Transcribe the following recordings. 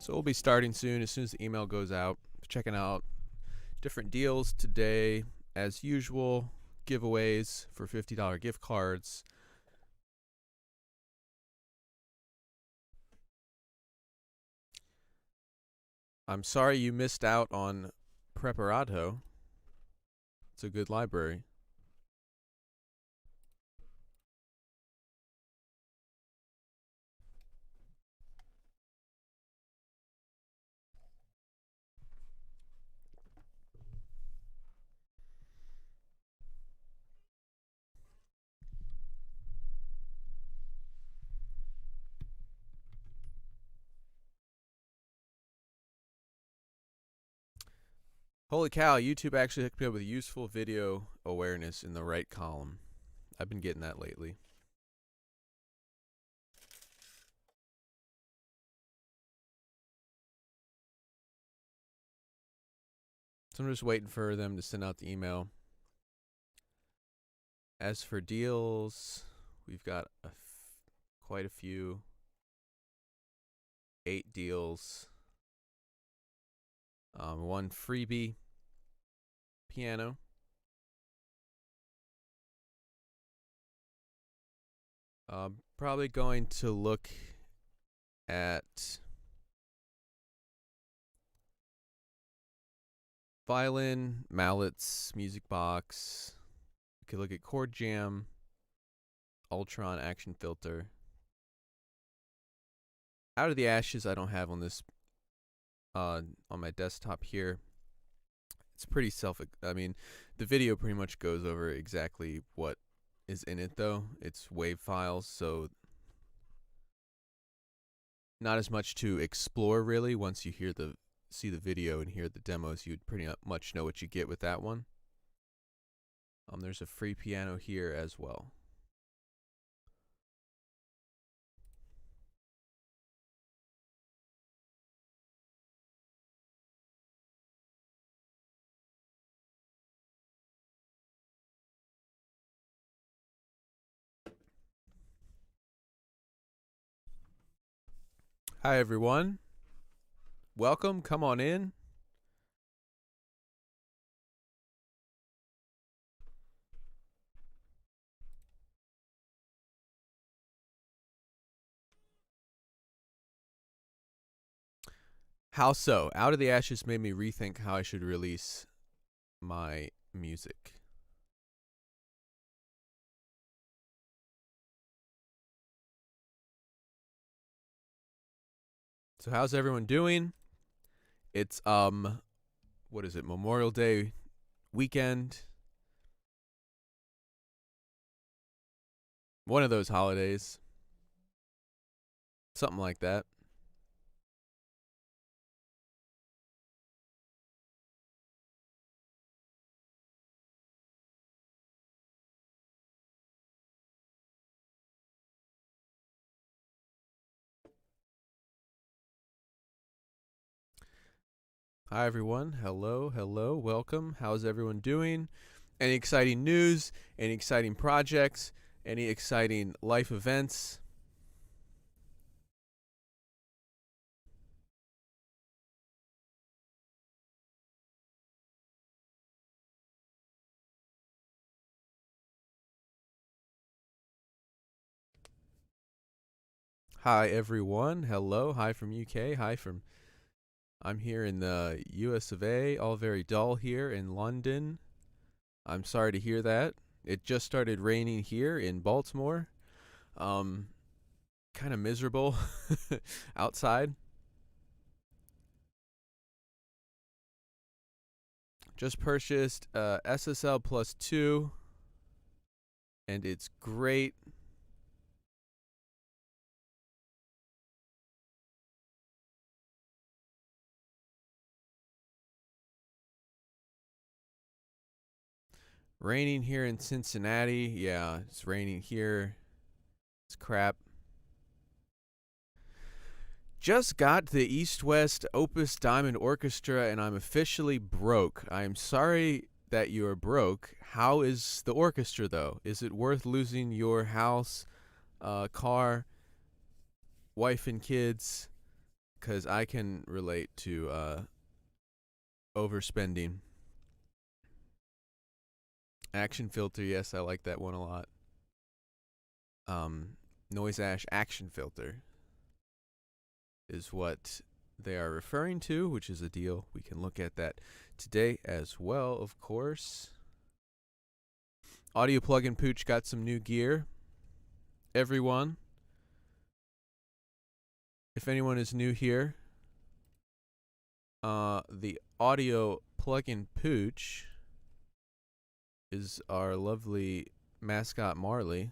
So we'll be starting soon as the email goes out. Checking out different deals today, as usual. Giveaways for $50 gift cards. I'm sorry you missed out on Preparato. It's a good library. Holy cow, YouTube actually hooked me up with useful video awareness in the right column. I've been getting that lately. So I'm just waiting for them to send out the email. As for deals, we've got quite a few. 8 deals. One freebie piano. Probably going to look at violin, Mallets, Music Box. You could look at Chord Jam, Ultron Action Filter. Out of the Ashes I don't have on this on my desktop here. It's pretty I mean, the video pretty much goes over exactly what is in it though. It's WAV files, so not as much to explore really. Once you see the video and hear the demos, you'd pretty much know what you get with that one. There's a free piano here as well. Hi everyone. Welcome, come on in. How so? Out of the Ashes made me rethink how I should release my music. So how's everyone doing? It's what is it? Memorial Day weekend. One of those holidays. Something like that. Hi everyone. Hello, hello, welcome. How's everyone doing? Any exciting news? Any exciting projects? Any exciting life events? Hi everyone. Hello. Hi from UK. Hi from I'm here in the US of A. All very dull here in London. I'm sorry to hear that. It just started raining here in Baltimore. Kind of miserable outside. Just purchased SSL Plus 2, and it's great. Raining here in Cincinnati. Yeah, it's raining here. It's crap. Just got the East West Opus Diamond Orchestra, and I'm officially broke. I'm sorry that you are broke. How is the orchestra, though? Is it worth losing your house, car, wife and kids, because I can relate to overspending. Action filter, yes, I like that one a lot. Noise Ash action filter is what they are referring to, which is a deal. We can look at that today as well, of course. Audio Plug and Pooch got some new gear. Everyone, if anyone is new here, the Audio Plug and Pooch is our lovely mascot Marley.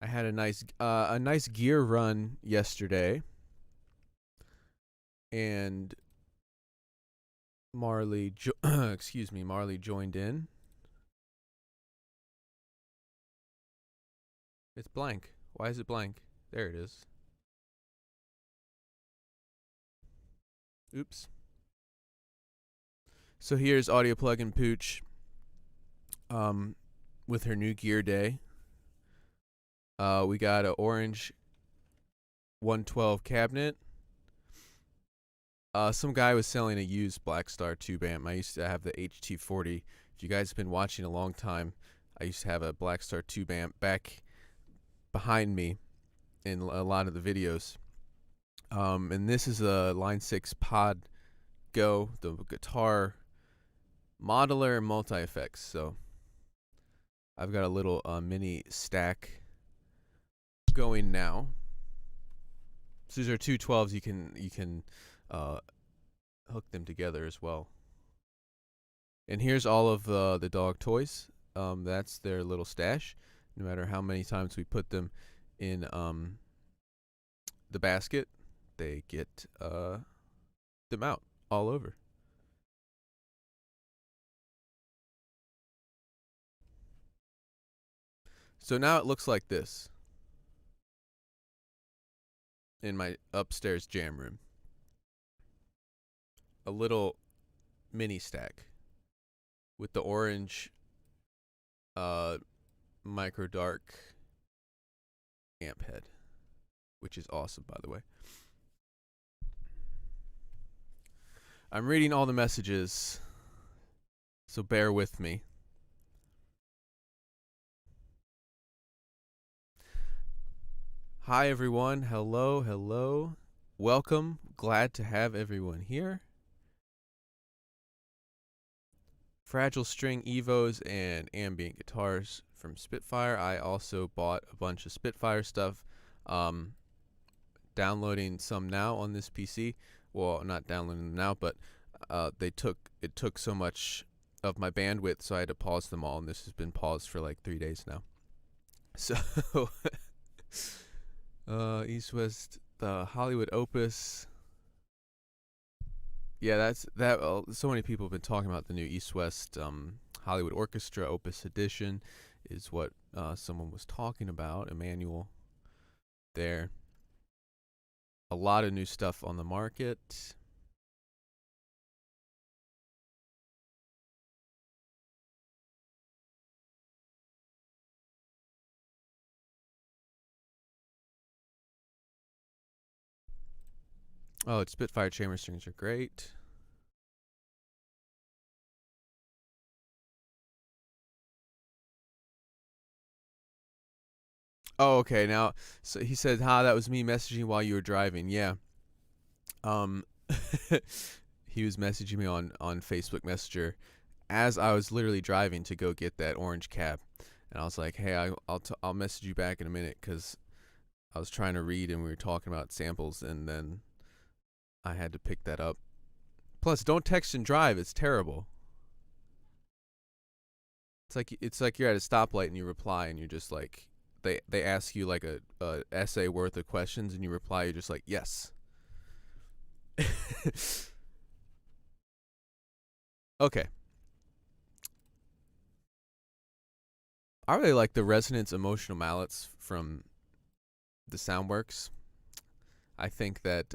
I had a nice gear run yesterday, and Marley Marley joined in. It's blank. Why is it blank? There it is. Oops. So here's Audio Plug and Pooch with her new gear day. We got an orange 112 cabinet. Some guy was selling a used Blackstar tube amp. I used to have the HT40. If you guys have been watching a long time, I used to have a Blackstar tube amp back behind me in a lot of the videos. And this is a Line 6 Pod Go, the guitar modeler and multi-effects. So I've got a little mini stack going now. So these are two 12s. You can hook them together as well. And here's all of the dog toys. That's their little stash. No matter how many times we put them in the basket, they get them out all over. So now it looks like this in my upstairs jam room. A little mini stack with the orange micro dark amp head, which is awesome, by the way. I'm reading all the messages, so bear with me. Hi everyone, hello. Welcome, glad to have everyone here. Fragile String Evos and ambient guitars from Spitfire. I also bought a bunch of Spitfire stuff. Downloading some now on this PC. Well, not downloading them now, but it took so much of my bandwidth, so I had to pause them all, and this has been paused for like 3 days now. So East West, the Hollywood Opus. Yeah, that's that. So many people have been talking about the new East West Hollywood Orchestra Opus Edition, is what someone was talking about. Emmanuel, there. A lot of new stuff on the market. Oh, it's Spitfire chamber strings are great. Oh, okay. Now, so he said, that was me messaging while you were driving." Yeah. He was messaging me on Facebook Messenger as I was literally driving to go get that orange cab, and I was like, "Hey, I'll message you back in a minute," because I was trying to read and we were talking about samples, and then I had to pick that up. Plus, don't text and drive; it's terrible. It's like you're at a stoplight and you reply and you're just like, they ask you like a essay worth of questions and you reply, you're just like, yes. Okay. I really like the Resonance Emotional Mallets from the Soundworks. I think that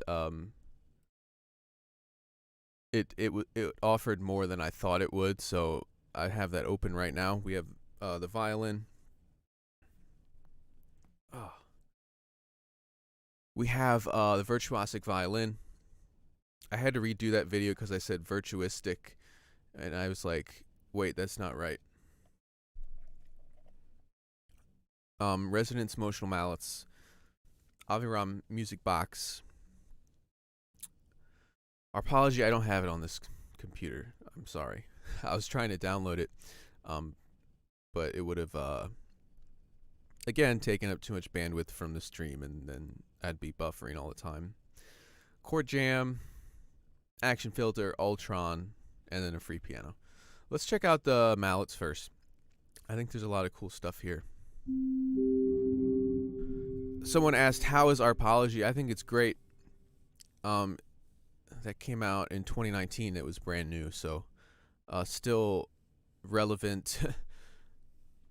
it offered more than I thought it would, so I have that open right now. We have the violin. Oh. We have the virtuosic violin. I had to redo that video because I said virtuistic, and I was like, wait, that's not right. Resonance Motional Mallets, Aviron Music Box. Apology, I don't have it on this computer. I'm sorry. I was trying to download it, but it would have, again, taken up too much bandwidth from the stream, and then I'd be buffering all the time. Chord Jam, Action Filter, Ultron, and then a free piano. Let's check out the mallets first. I think there's a lot of cool stuff here. Someone asked, how is Arpology? I think it's great. That came out in 2019. It was brand new, so still relevant.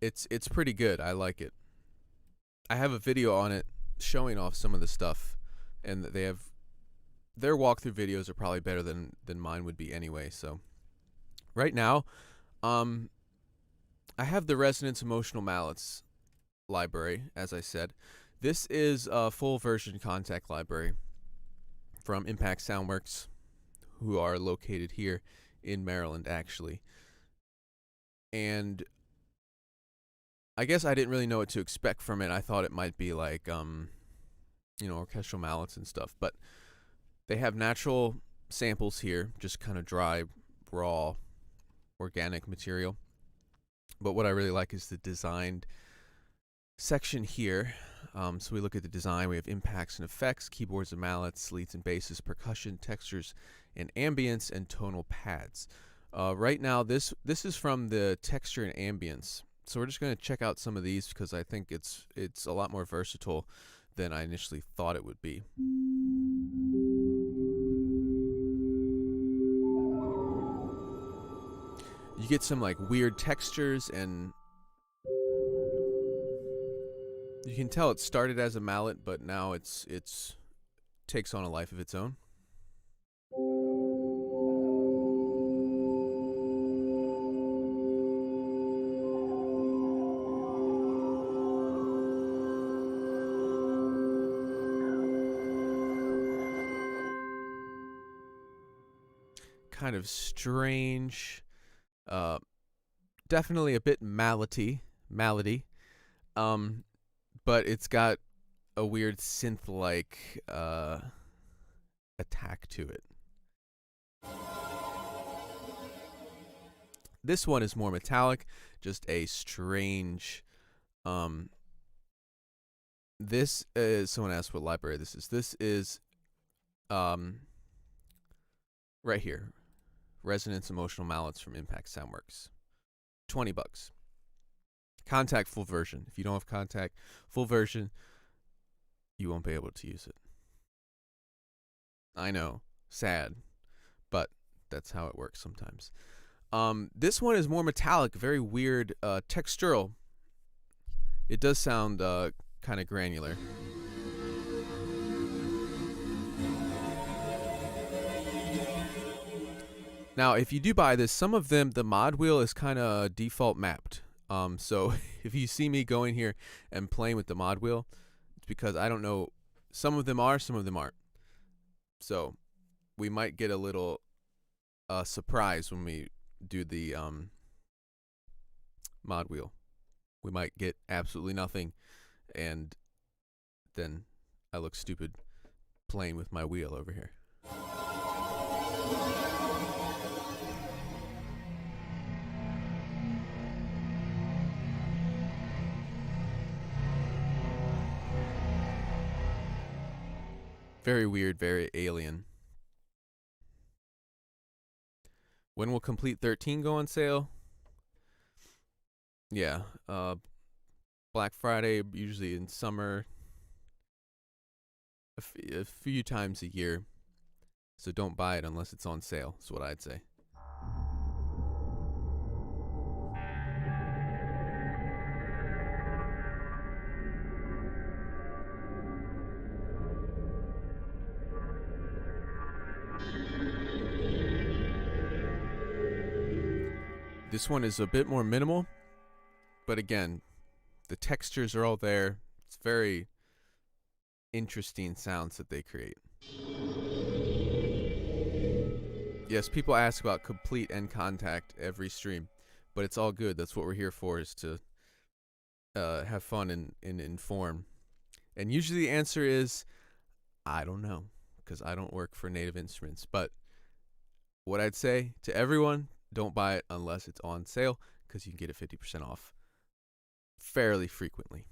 It's pretty good. I like it. I have a video on it showing off some of the stuff, and they have their walkthrough videos are probably better than mine would be anyway. So right now, I have the Resonance Emotional Mallets library, as I said. This is a full version contact library from Impact Soundworks, who are located here in Maryland, actually. And I guess I didn't really know what to expect from it. I thought it might be like, orchestral mallets and stuff. But they have natural samples here, just kind of dry, raw, organic material. But what I really like is the designed section here. So we look at the design. We have impacts and effects, keyboards and mallets, leads and basses, percussion, textures, and ambience, and tonal pads. Right now, this is from the texture and ambience. So we're just going to check out some of these because I think it's a lot more versatile than I initially thought it would be. You get some like weird textures, and you can tell it started as a mallet, but now it's takes on a life of its own. Kind of strange, definitely a bit mallety, but it's got a weird synth-like attack to it. This one is more metallic, just a strange. This is, someone asked what library this is. This is right here. Resonance Emotional Mallets from Impact Soundworks. $20. Contact full version. If you don't have Contact full version, you won't be able to use it. I know, sad, but that's how it works sometimes. This one is more metallic, very weird, textural. It does sound kind of granular. Now, if you do buy this, some of them, the mod wheel is kind of default mapped. So if you see me going here and playing with the mod wheel, it's because I don't know. Some of them are, some of them aren't. So we might get a little surprise when we do the mod wheel. We might get absolutely nothing, and then I look stupid playing with my wheel over here. Very weird, very alien. When will Complete 13 go on sale? Yeah, Black Friday, usually in summer, a few times a year. So don't buy it unless it's on sale, is what I'd say. This one is a bit more minimal, but again, the textures are all there. It's very interesting sounds that they create. Yes, people ask about complete end contact every stream, but it's all good. That's what we're here for, is to have fun and inform. And usually the answer is, I don't know, because I don't work for Native Instruments. But what I'd say to everyone, don't buy it unless it's on sale, because you can get it 50% off fairly frequently.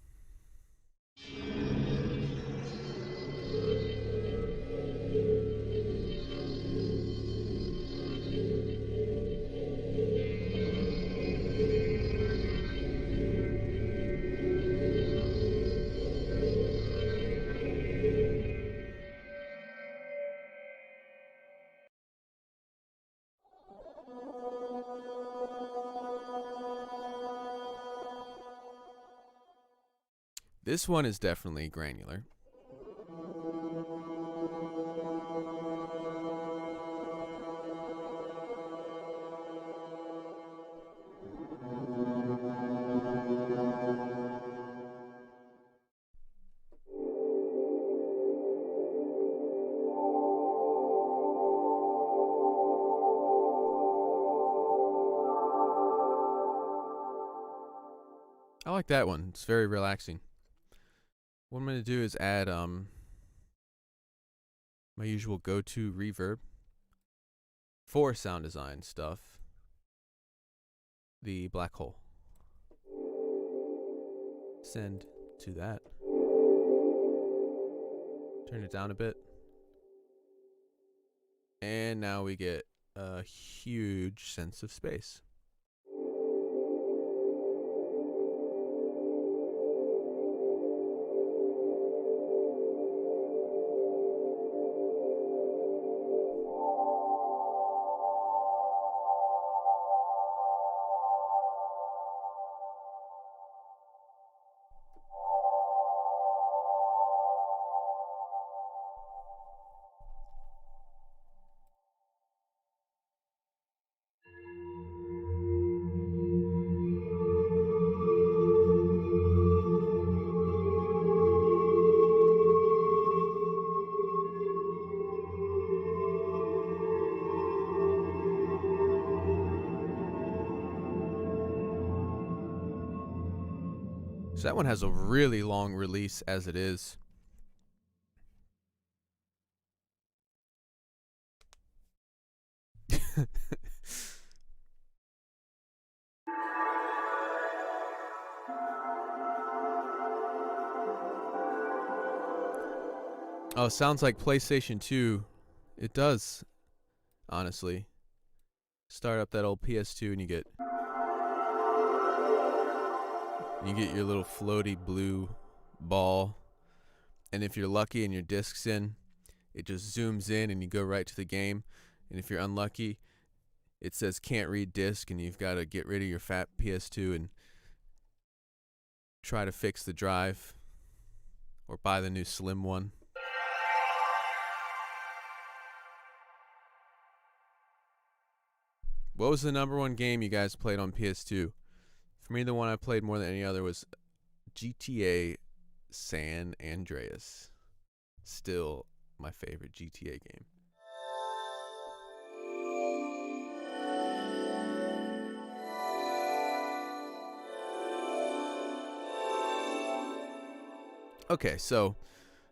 This one is definitely granular. I like that one. It's very relaxing. What I'm going to do is add my usual go-to reverb for sound design stuff, the black hole. Send to that. Turn it down a bit. And now we get a huge sense of space. So that one has a really long release as it is. Oh, sounds like PlayStation 2. It does, honestly. Start up that old PS2 and you get your little floaty blue ball. And if you're lucky and your disc's in, it just zooms in and you go right to the game. And if you're unlucky, it says can't read disc and you've got to get rid of your fat PS2 and try to fix the drive or buy the new slim one. What was the number one game you guys played on PS2? For me, the one I played more than any other was GTA San Andreas. Still my favorite GTA game. Okay, so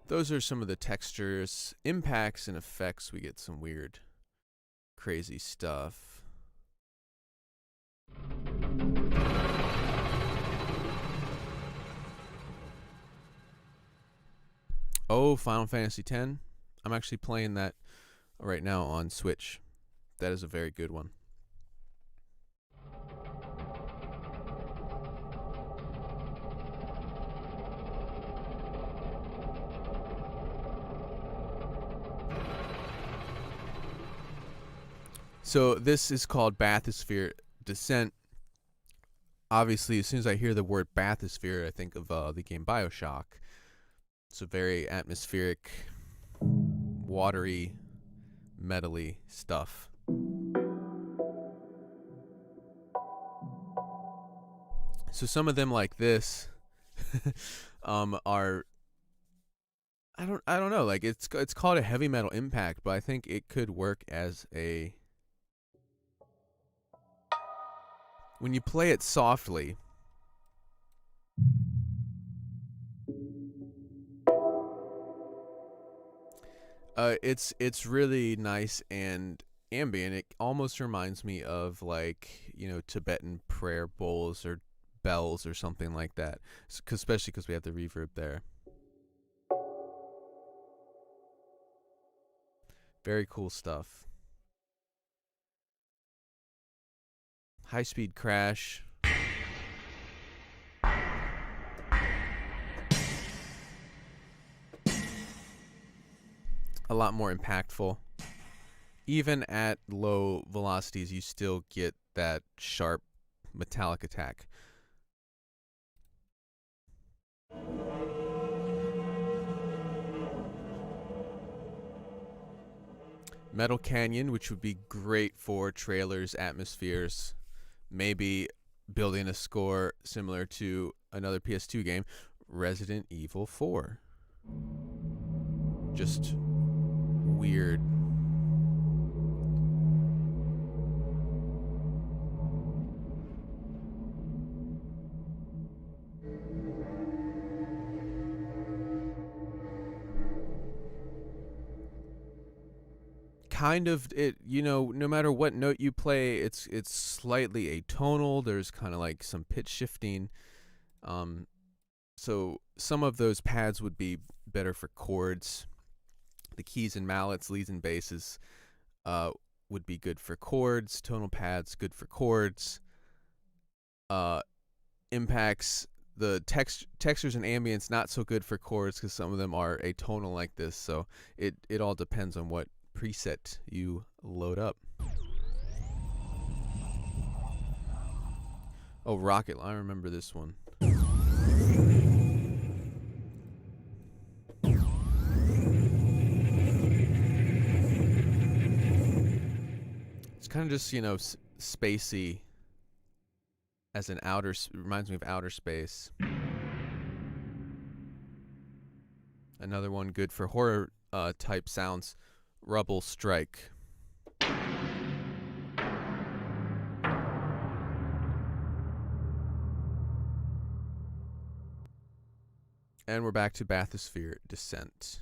those are some of the textures, impacts, and effects. We get some weird, crazy stuff. Oh, Final Fantasy X. I'm actually playing that right now on Switch. That is a very good one. So this is called Bathysphere Descent. Obviously, as soon as I hear the word bathysphere, I think of the game BioShock. It's a very atmospheric, watery, metally stuff. So some of them like this are, I don't know. Like it's called a heavy metal impact, but I think it could work as a when you play it softly. It's really nice and ambient. It almost reminds me of like Tibetan prayer bowls or bells or something like that. Especially because we have the reverb there. Very cool stuff. High speed crash. A lot more impactful. Even at low velocities, you still get that sharp metallic attack. Metal Canyon, which would be great for trailers, atmospheres, maybe building a score similar to another PS2 game, Resident Evil 4. Just weird. Kind of it, no matter what note you play, it's slightly atonal. There's kind of like some pitch shifting. So some of those pads would be better for chords. The keys and mallets, leads and basses, would be good for chords. Tonal pads, good for chords. Impacts, the textures and ambience, not so good for chords because some of them are atonal like this. So it all depends on what preset you load up. Oh, Rocket, I remember this one. It's kind of just, spacey as an reminds me of outer space. Another one good for horror type sounds, Rubble Strike. And we're back to Bathysphere Descent.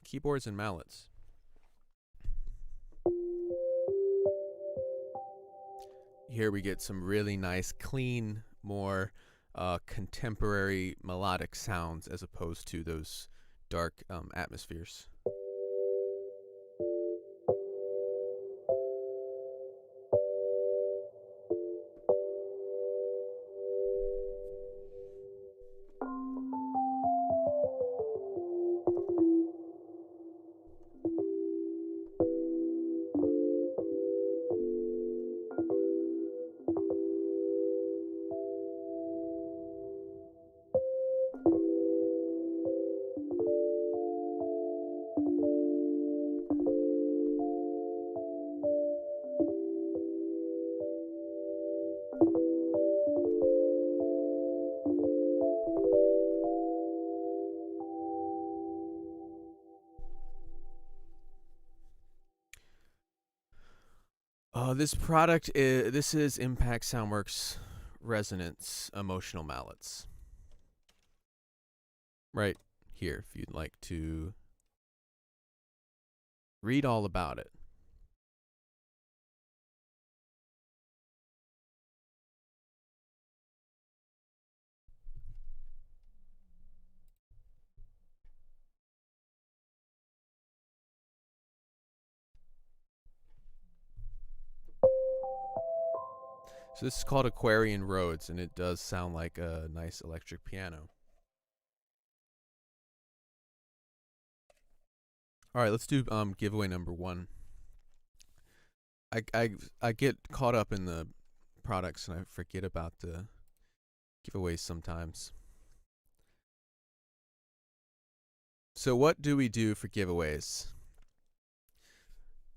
Keyboards and mallets. Here we get some really nice, clean, more contemporary melodic sounds as opposed to those dark atmospheres. This product is Impact Soundworks Resonance Emotional Mallets. Right here, if you'd like to read all about it. So this is called Aquarian Roads, and it does sound like a nice electric piano. All right, let's do giveaway number 1. I get caught up in the products and I forget about the giveaways sometimes. So what do we do for giveaways?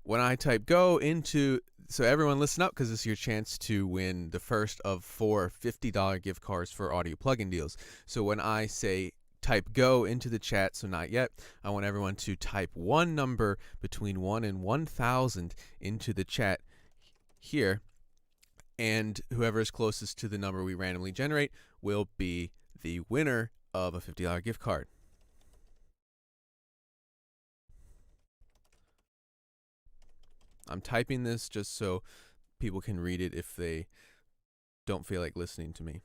When I type go into, so everyone listen up because this is your chance to win the first of 4 $50 gift cards for audio plugin deals. So when I say type go into the chat, so not yet. I want everyone to type one number between 1 and 1,000 into the chat here, and whoever is closest to the number we randomly generate will be the winner of a $50 gift card. I'm typing this just so people can read it if they don't feel like listening to me.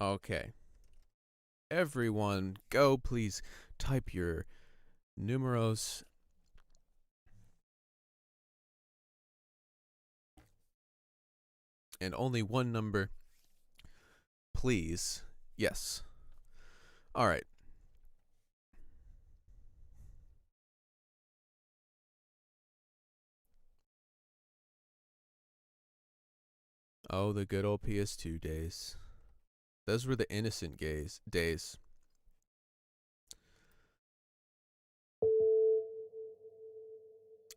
Okay. Everyone, go, please type your numeros. And only one number, please. Yes. All right. Oh, the good old PS2 days. Those were the innocent days.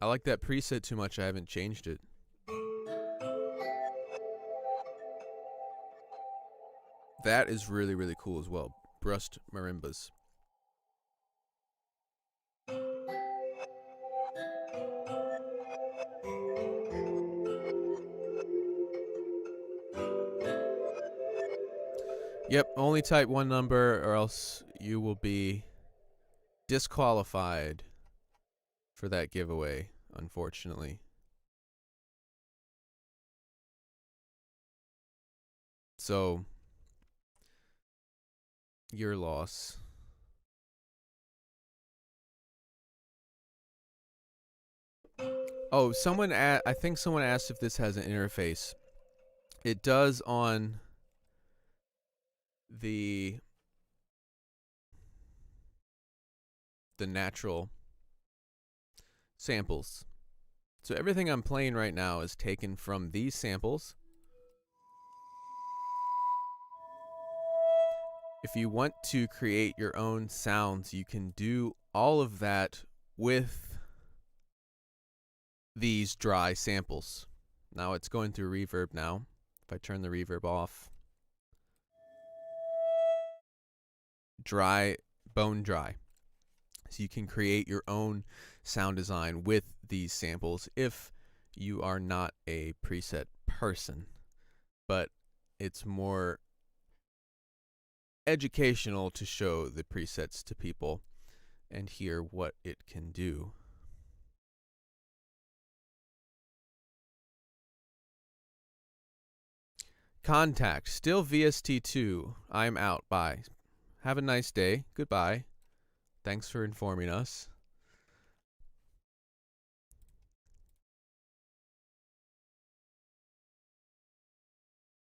I like that preset too much, I haven't changed it. That is really, really cool as well. Brushed marimbas. Yep, only type one number or else you will be disqualified for that giveaway, unfortunately. So, your loss. Oh, I think someone asked if this has an interface. It does on the natural samples. So everything I'm playing right now is taken from these samples. If you want to create your own sounds, you can do all of that with these dry samples. Now it's going through reverb now. If I turn the reverb off. Dry, bone dry. So you can create your own sound design with these samples if you are not a preset person. But it's more educational to show the presets to people and hear what it can do. Contact, still VST2. I'm out. Bye. Have a nice day. Goodbye. Thanks for informing us.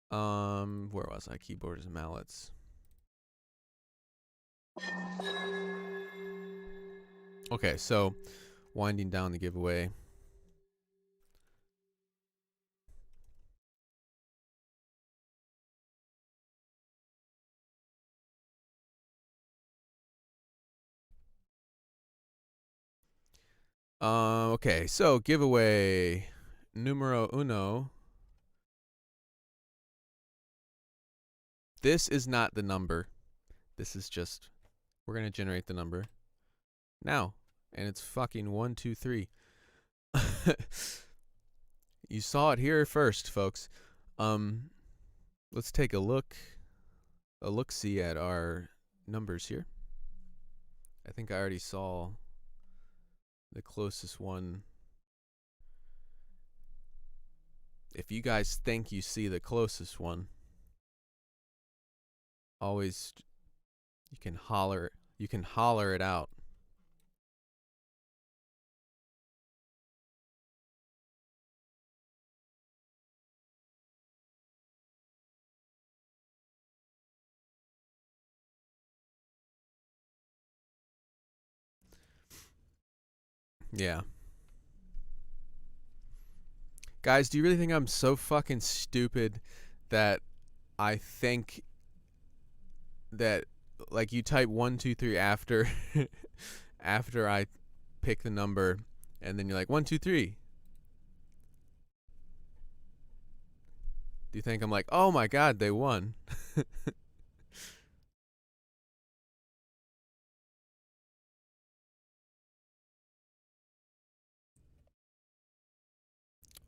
Where was I? Keyboards and mallets. Okay, so winding down the giveaway. Okay, so giveaway numero uno. This is not the number. This is just, we're going to generate the number now. And it's fucking 1, 2, 3. You saw it here first, folks. Let's take a look-see at our numbers here. I think I already saw the closest one. If you guys think you see the closest one, always you can holler it out. Yeah. Guys, do you really think I'm so fucking stupid that I think that like you type 1, 2, 3 after after I pick the number and then you're like 1, 2, 3. Do you think I'm like, oh my god, they won?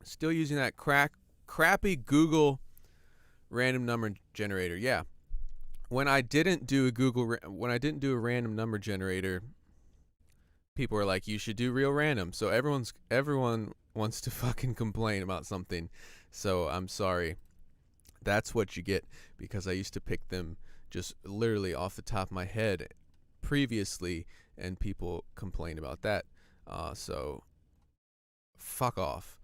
Still using that crappy Google random number generator. Yeah. When I didn't do a random number generator, people were like, you should do real random. So everyone wants to fucking complain about something. So I'm sorry. That's what you get, because I used to pick them just literally off the top of my head previously, and people complain about that. So fuck off.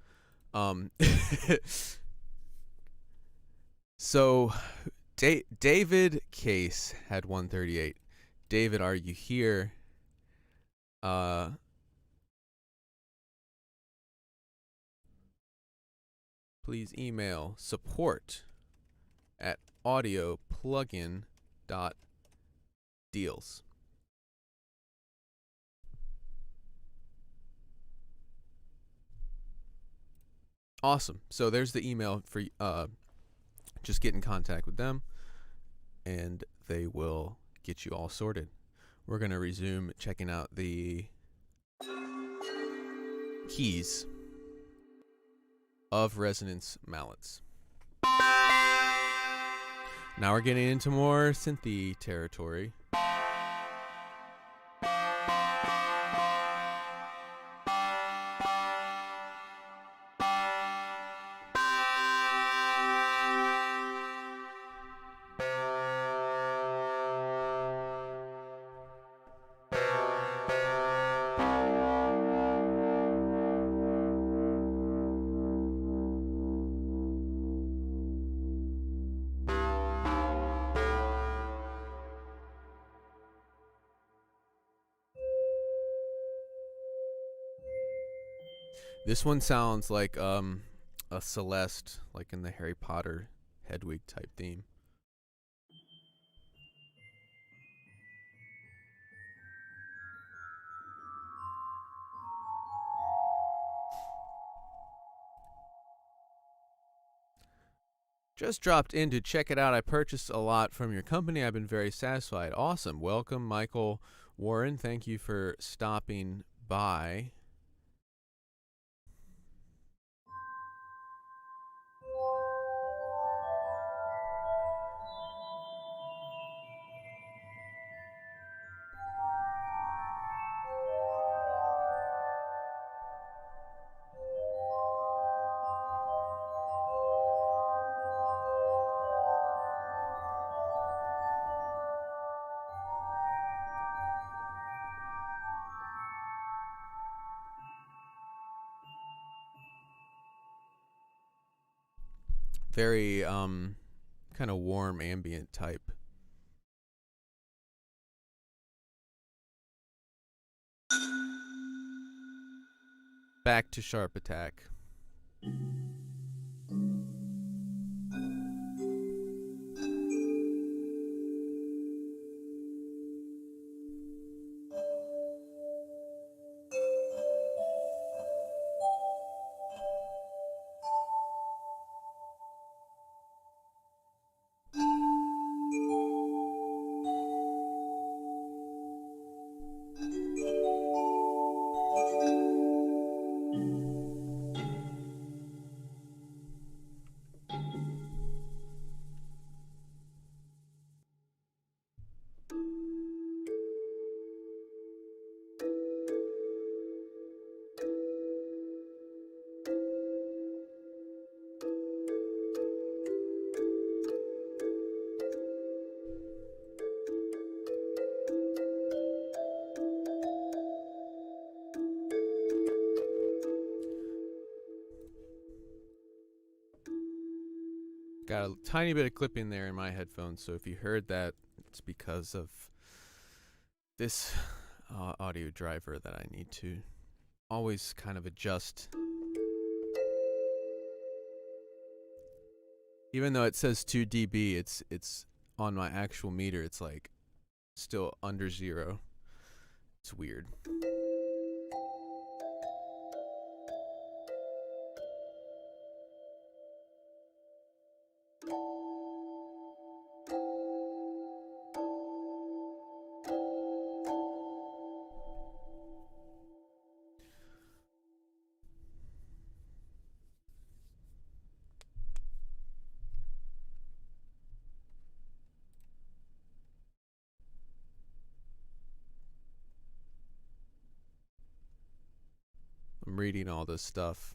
So David Case had 138. David, are you here? Please email support@audioplugin.deals. Awesome. So there's the email for just get in contact with them, and they will get you all sorted. We're going to resume checking out the keys of resonance mallets. Now we're getting into more synthy territory. This one sounds like a Celeste, like in the Harry Potter Hedwig type theme. Just dropped in to check it out. I purchased a lot from your company. I've been very satisfied. Awesome. Welcome, Michael Warren. Thank you for stopping by. Very kind of warm ambient type. Back to Sharp Attack. Got a tiny bit of clipping there in my headphones, so if you heard that, it's because of this audio driver that I need to always kind of adjust. Even though it says 2 dB, it's on my actual meter, it's like still under 0. It's weird. I'm reading all this stuff.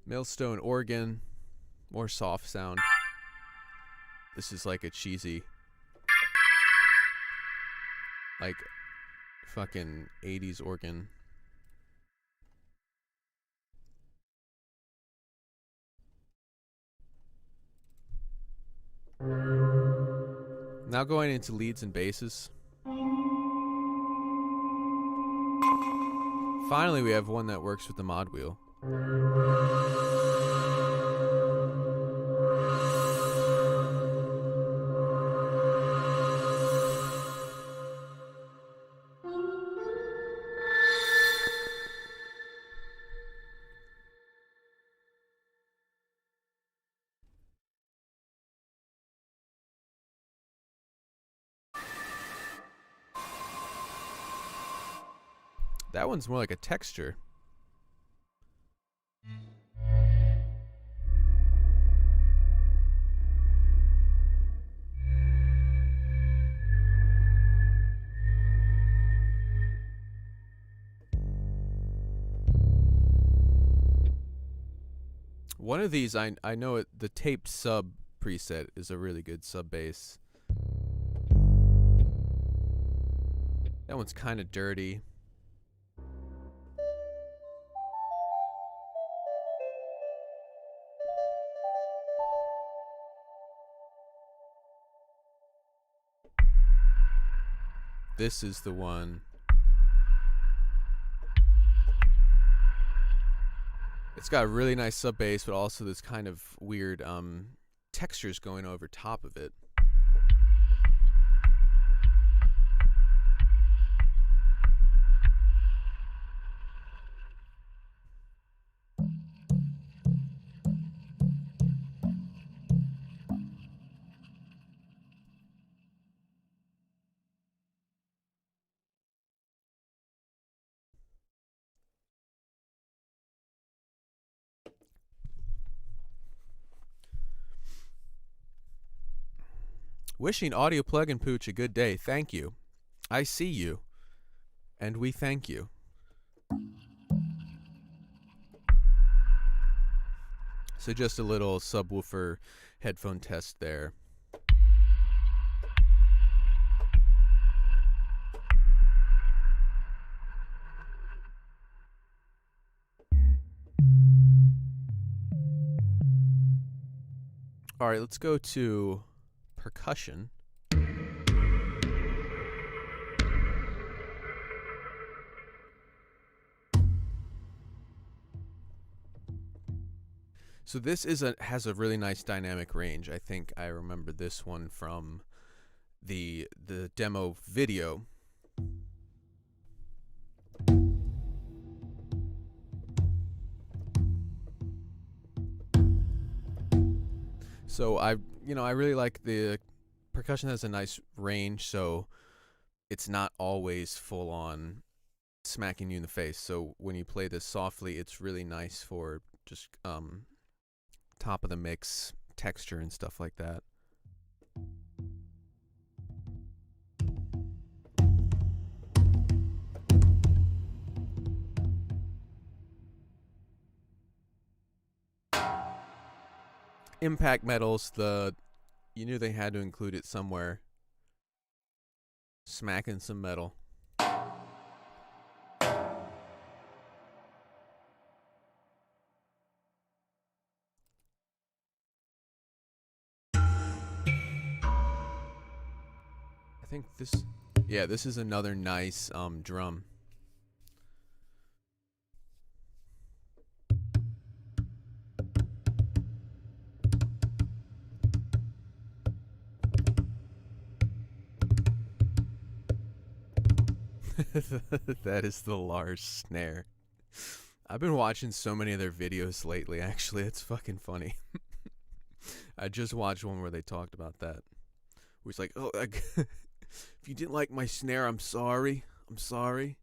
Millstone organ, more soft sound. This is like a cheesy, like fucking 80s organ. Now going into leads and basses. Finally, we have one that works with the mod wheel. That one's more like a texture. One of these, I know it. The taped sub preset is a really good sub bass. That one's kind of dirty. This is the one. It's got a really nice sub bass, but also this kind of weird textures going over top of it. Wishing Audio Plug and Pooch a good day. Thank you. I see you. And we thank you. So just a little subwoofer headphone test there. All right, let's go to percussion. So this has a really nice dynamic range. I think I remember this one from the demo video. So I really like the percussion. Has a nice range, so it's not always full on smacking you in the face. So when you play this softly, it's really nice for just top of the mix texture and stuff like that. Impact metals, you knew they had to include it somewhere. Smacking some metal. think this, yeah, this is another nice drum. That is the Lars snare. I've been watching so many of their videos lately, actually. It's fucking funny. I just watched one where they talked about that. Where it's like, oh, if you didn't like my snare, I'm sorry. I'm sorry.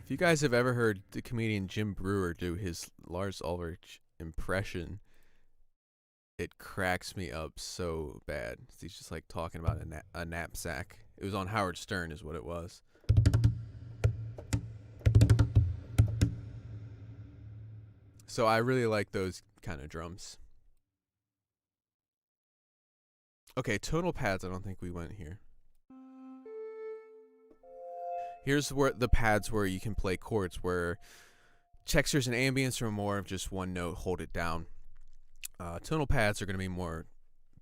If you guys have ever heard the comedian Jim Brewer do his Lars Ulrich impression, it cracks me up so bad. He's just like talking about a knapsack. It was on Howard Stern is what it was. So I really like those kind of drums. Okay, tonal pads, I don't think we went here. Here's where the pads where you can play chords where textures and ambience are more of just one note, hold it down. Tonal pads are going to be more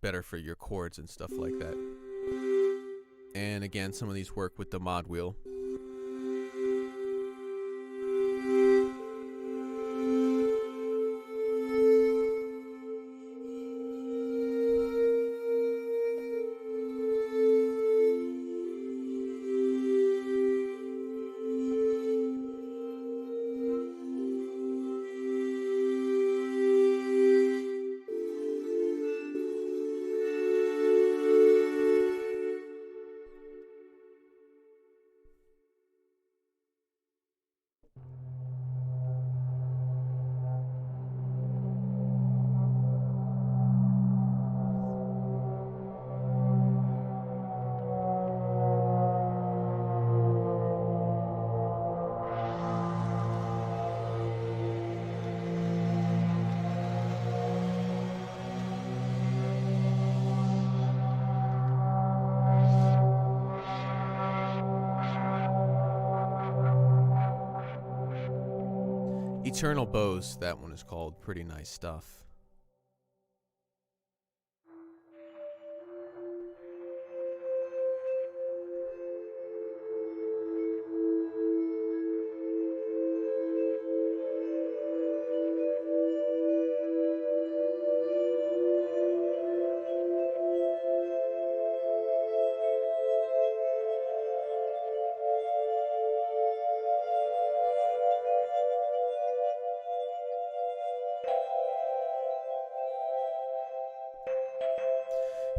better for your chords and stuff like that. And again, some of these work with the mod wheel. Eternal Bows, that one is called. Pretty nice stuff.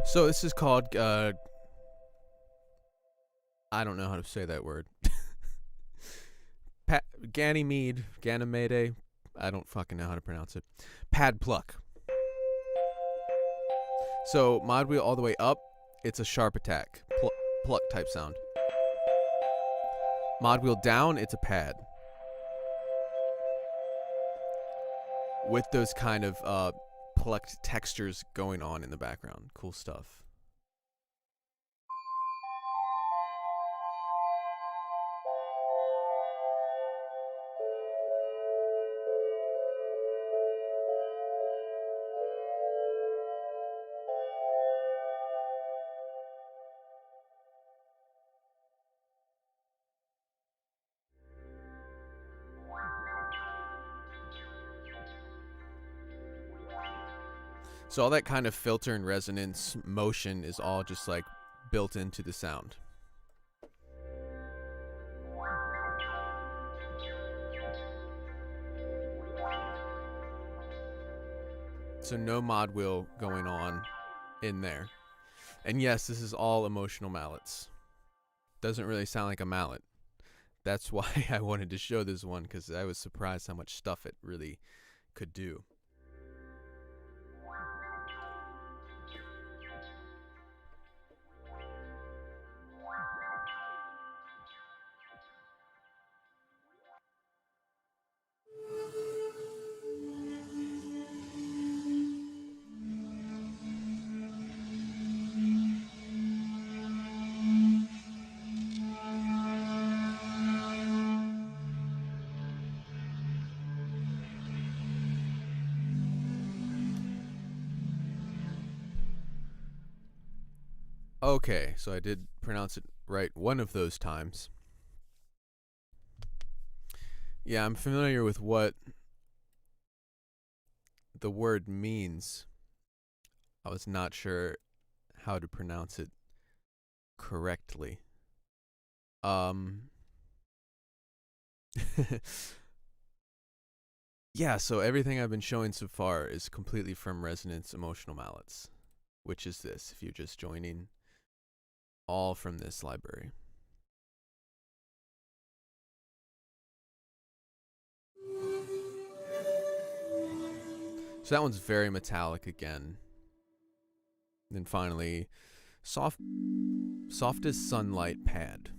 So this is called, I don't know how to say that word. Ganymede, I don't fucking know how to pronounce it. Pad pluck. So mod wheel all the way up, it's a sharp attack, pluck type sound. Mod wheel down, it's a pad. With those kind of plucked textures going on in the background. Cool stuff. So all that kind of filter and resonance motion is all just like built into the sound. So no mod wheel going on in there. And yes, this is all emotional mallets. Doesn't really sound like a mallet. That's why I wanted to show this one, because I was surprised how much stuff it really could do. Okay, so I did pronounce it right one of those times. Yeah, I'm familiar with what the word means. I was not sure how to pronounce it correctly. Yeah, so everything I've been showing so far is completely from Resonance Emotional Mallets, which is this, if you're just joining, all from this library. So that one's very metallic again. Then finally, softest sunlight pad.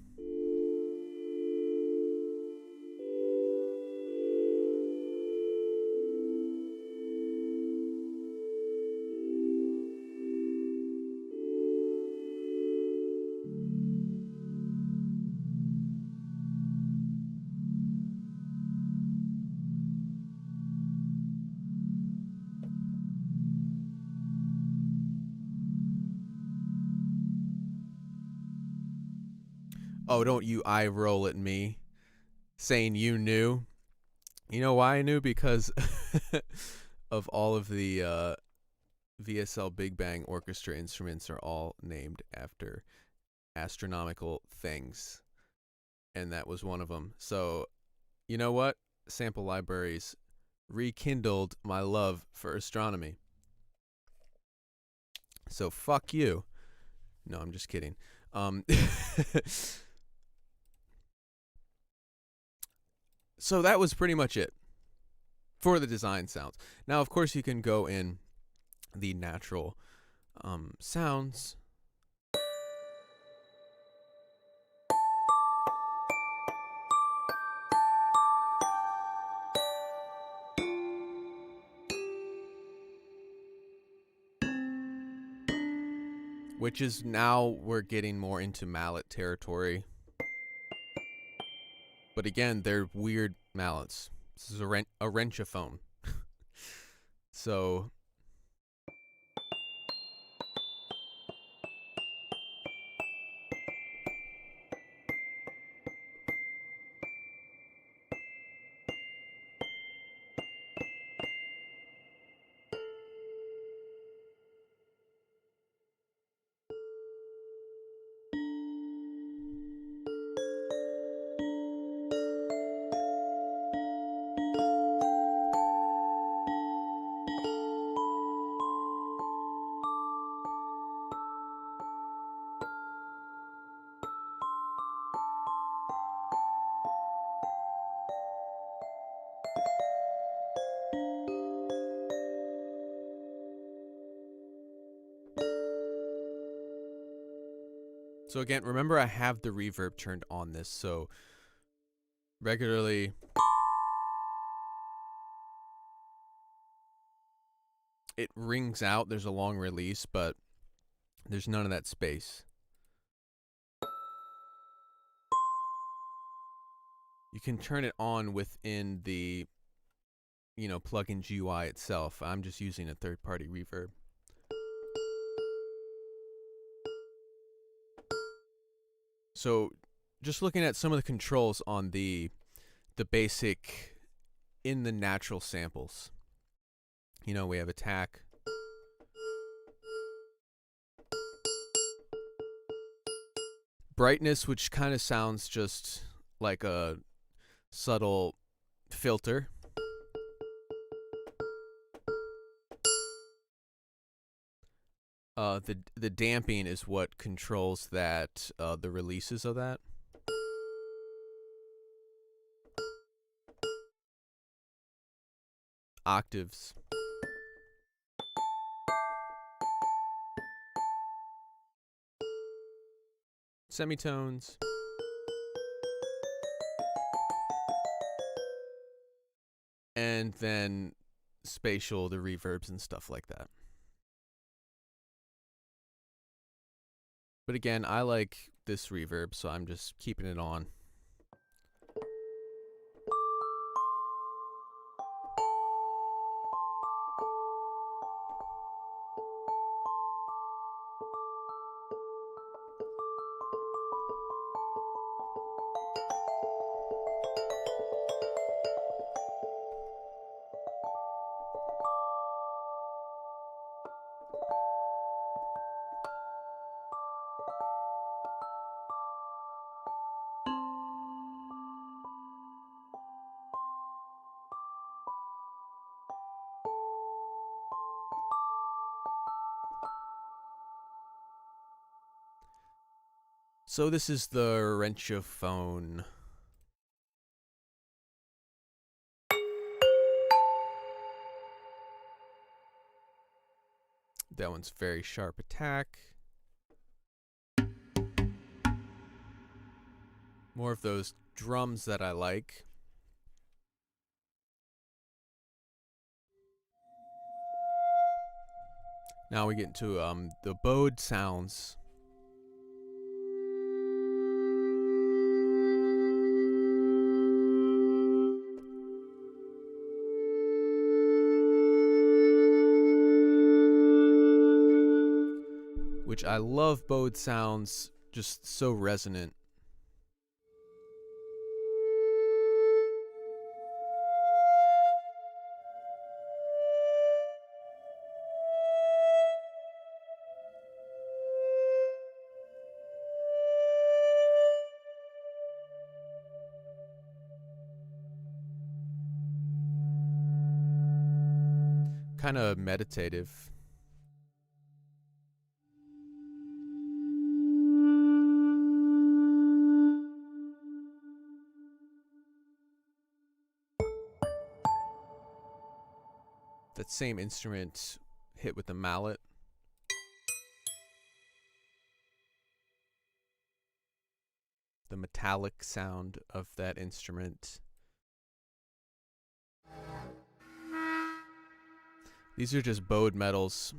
Oh, don't you eye roll at me saying you knew. You know why I knew? Because of all of the VSL Big Bang Orchestra instruments are all named after astronomical things. And that was one of them. So, you know what? Sample libraries rekindled my love for astronomy. So fuck you. No, I'm just kidding. So that was pretty much it for the design sounds. Now, of course, you can go in the natural sounds. Which is now we're getting more into mallet territory. But again, they're weird mallets. This is a wrenchophone. So So again, remember I have the reverb turned on this, so regularly it rings out. There's a long release, but there's none of that space. You can turn it on within the, plugin GUI itself. I'm just using a third-party reverb. So just looking at some of the controls on the basic in the natural samples. We have attack. Brightness, which kind of sounds just like a subtle filter. The damping is what controls that, the releases of that. Octaves. Semitones. And then spatial, the reverbs and stuff like that. But again, I like this reverb, so I'm just keeping it on. So this is the wrenchophone. That one's very sharp attack. More of those drums that I like. Now we get into the bowed sounds. Which I love bowed sounds, just so resonant. Kind of meditative. That same instrument hit with the mallet. The metallic sound of that instrument. These are just bowed metals.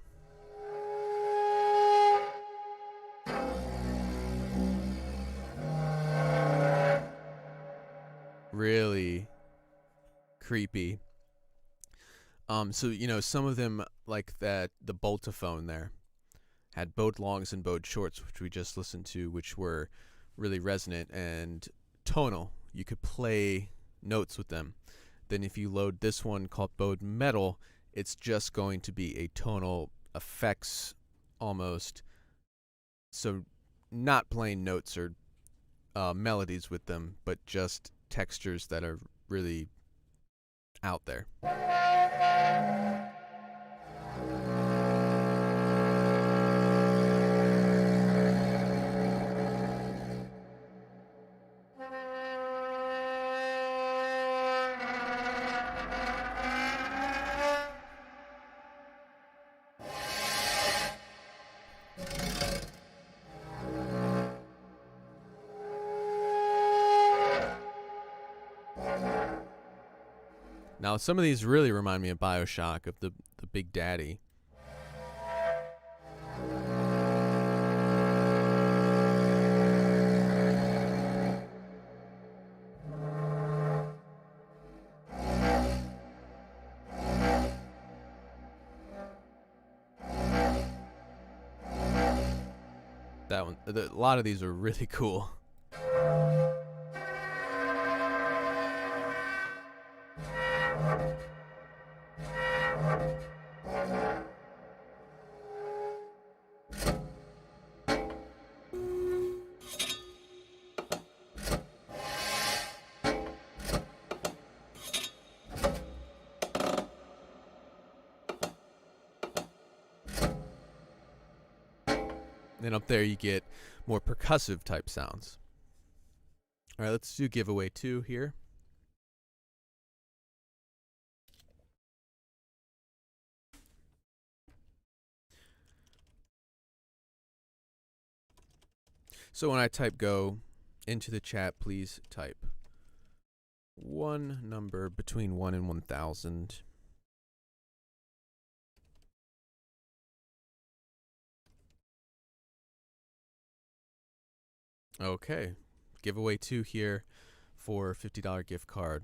Really creepy. So, you know, some of them, like that, the boltophone there, had bowed longs and bowed shorts, which we just listened to, which were really resonant and tonal. You could play notes with them. Then if you load this one called bowed metal, it's just going to be a tonal effects almost. So not playing notes or melodies with them, but just textures that are really out there. Now, some of these really remind me of BioShock, of the Big Daddy. That one, a lot of these are really cool. Then up there you get more percussive type sounds. All right, let's do giveaway 2 here. So when I type go into the chat, please type one number between 1 and 1,000. Okay, giveaway 2 here for $50 gift card.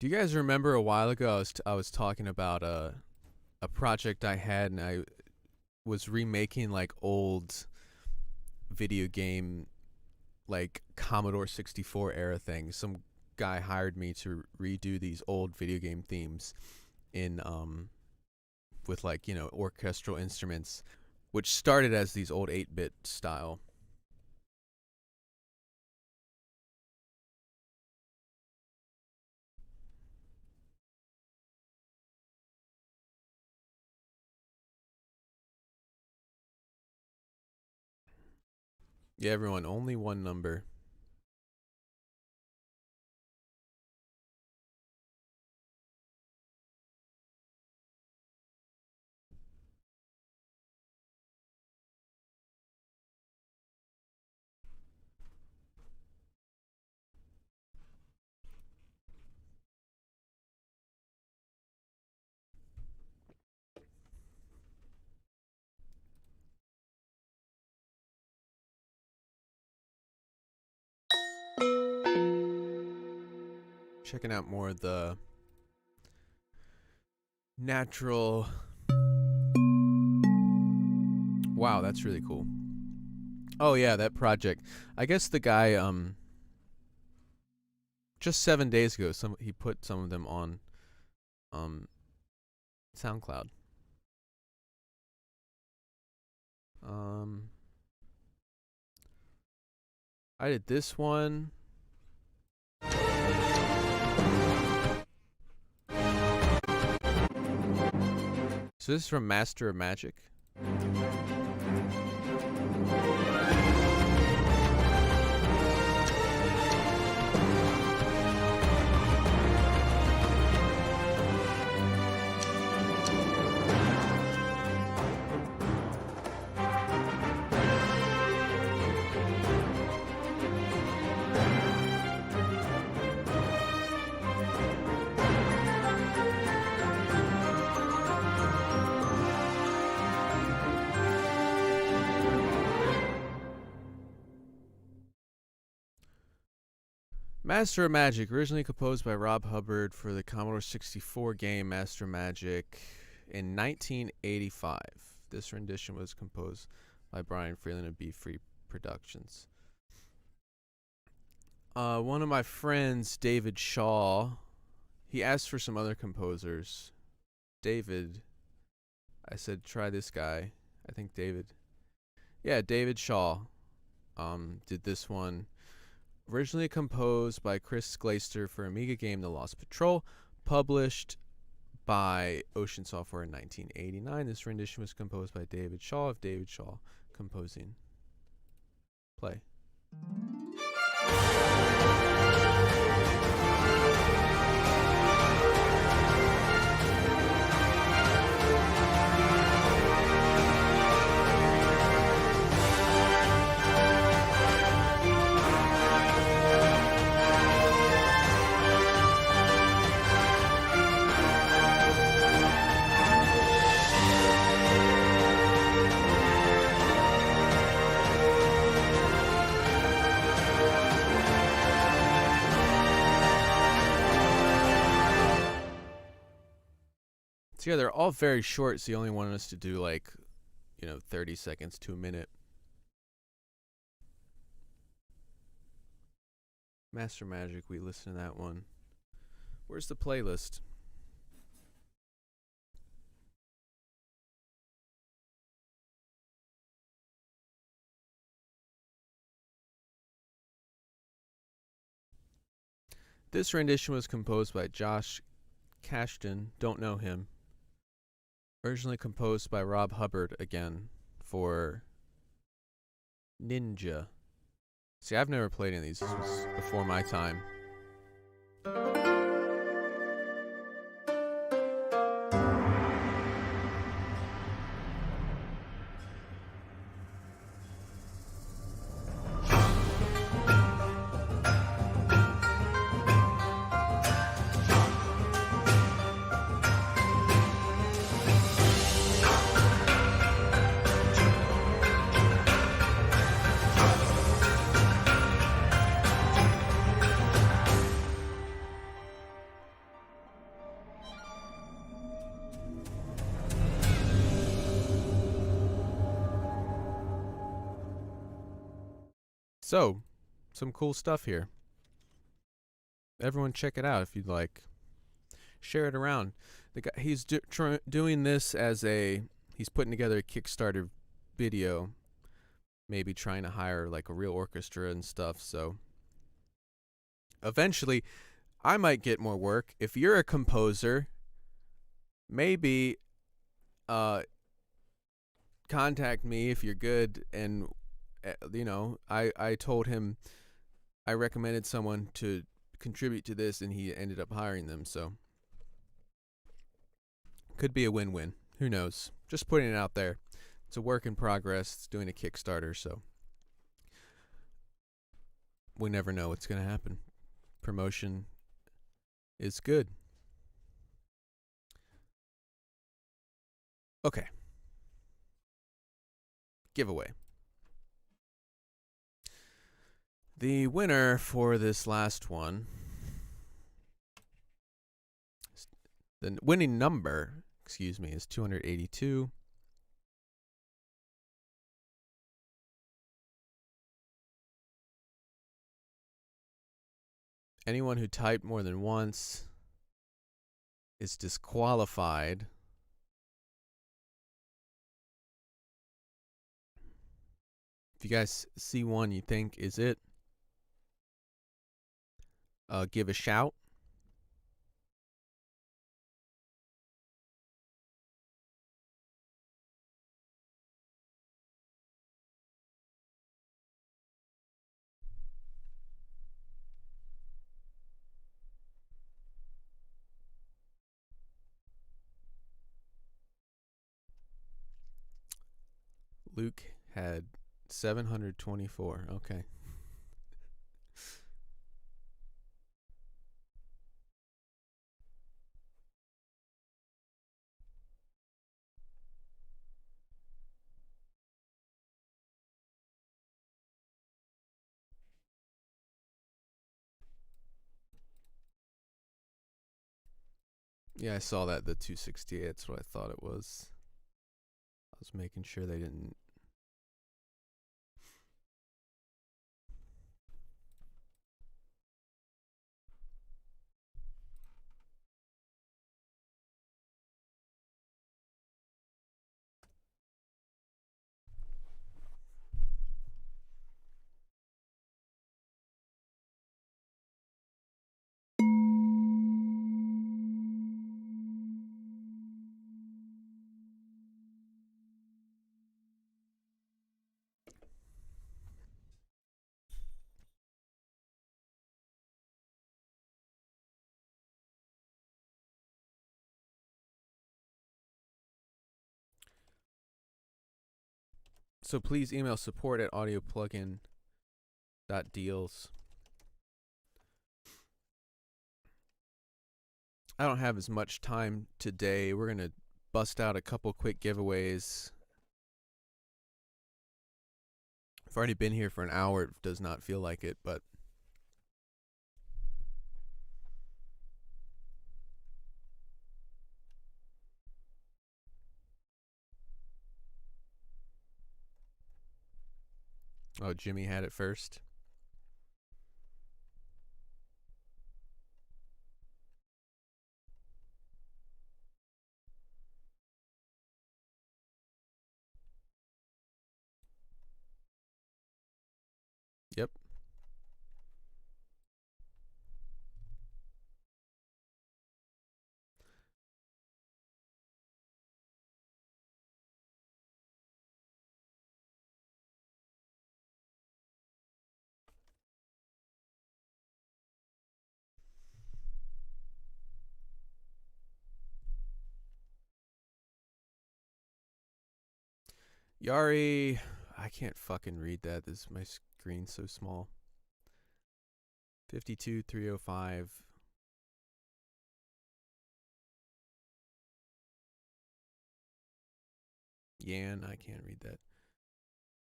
Do you guys remember a while ago I was talking about a project I had, and I was remaking like old video game, like Commodore 64 era things. Some guy hired me to redo these old video game themes in with like, you know, orchestral instruments, which started as these old 8-bit style. Yeah, everyone, only one number. Checking out more of the natural. Wow, that's really cool. Oh yeah, that project. I guess the guy just 7 days ago he put some of them on SoundCloud. I did this one. So this is from Master of Magic. Master of Magic, originally composed by Rob Hubbard for the Commodore 64 game Master of Magic in 1985. This rendition was composed by Brian Freeland of Be Free Productions. One of my friends, David Shaw, he asked for some other composers. David, I said, try this guy. I think David. Yeah, David Shaw did this one. Originally composed by Chris Glaister for Amiga game The Lost Patrol, published by Ocean Software in 1989. This rendition was composed by David Shaw of David Shaw Composing. Play. So yeah, they're all very short, so you only wanted us to do like, 30 seconds to a minute. Master Magic, we listened to that one. Where's the playlist? This rendition was composed by Josh Cashton, don't know him. Originally composed by Rob Hubbard again for Ninja. See, I've never played any of these. This was before my time. So, some cool stuff here. Everyone check it out if you'd like. share it around. The guy, he's doing this as he's putting together a Kickstarter video, maybe trying to hire like a real orchestra and stuff. So eventually I might get more work. If you're a composer, maybe contact me if you're good. And I told him I recommended someone to contribute to this, and he ended up hiring them. So could be a win-win. Who knows? Just putting it out there. It's a work in progress. It's doing a Kickstarter, so we never know what's going to happen. Promotion is good. Okay. Giveaway. The winner for this last one, the winning number, is 282. Anyone who typed more than once is disqualified. If you guys see one you think is it, give a shout. Luke had 724. Okay. Yeah, I saw that, the 268. That's what I thought it was. I was making sure they didn't. So please email support@audioplugin.deals. I don't have as much time today. We're going to bust out a couple quick giveaways. I've already been here for an hour. It does not feel like it, but oh, Jimmy had it first. Yep. Yari, I can't fucking read that. My screen's so small. 52305. Yan, I can't read that.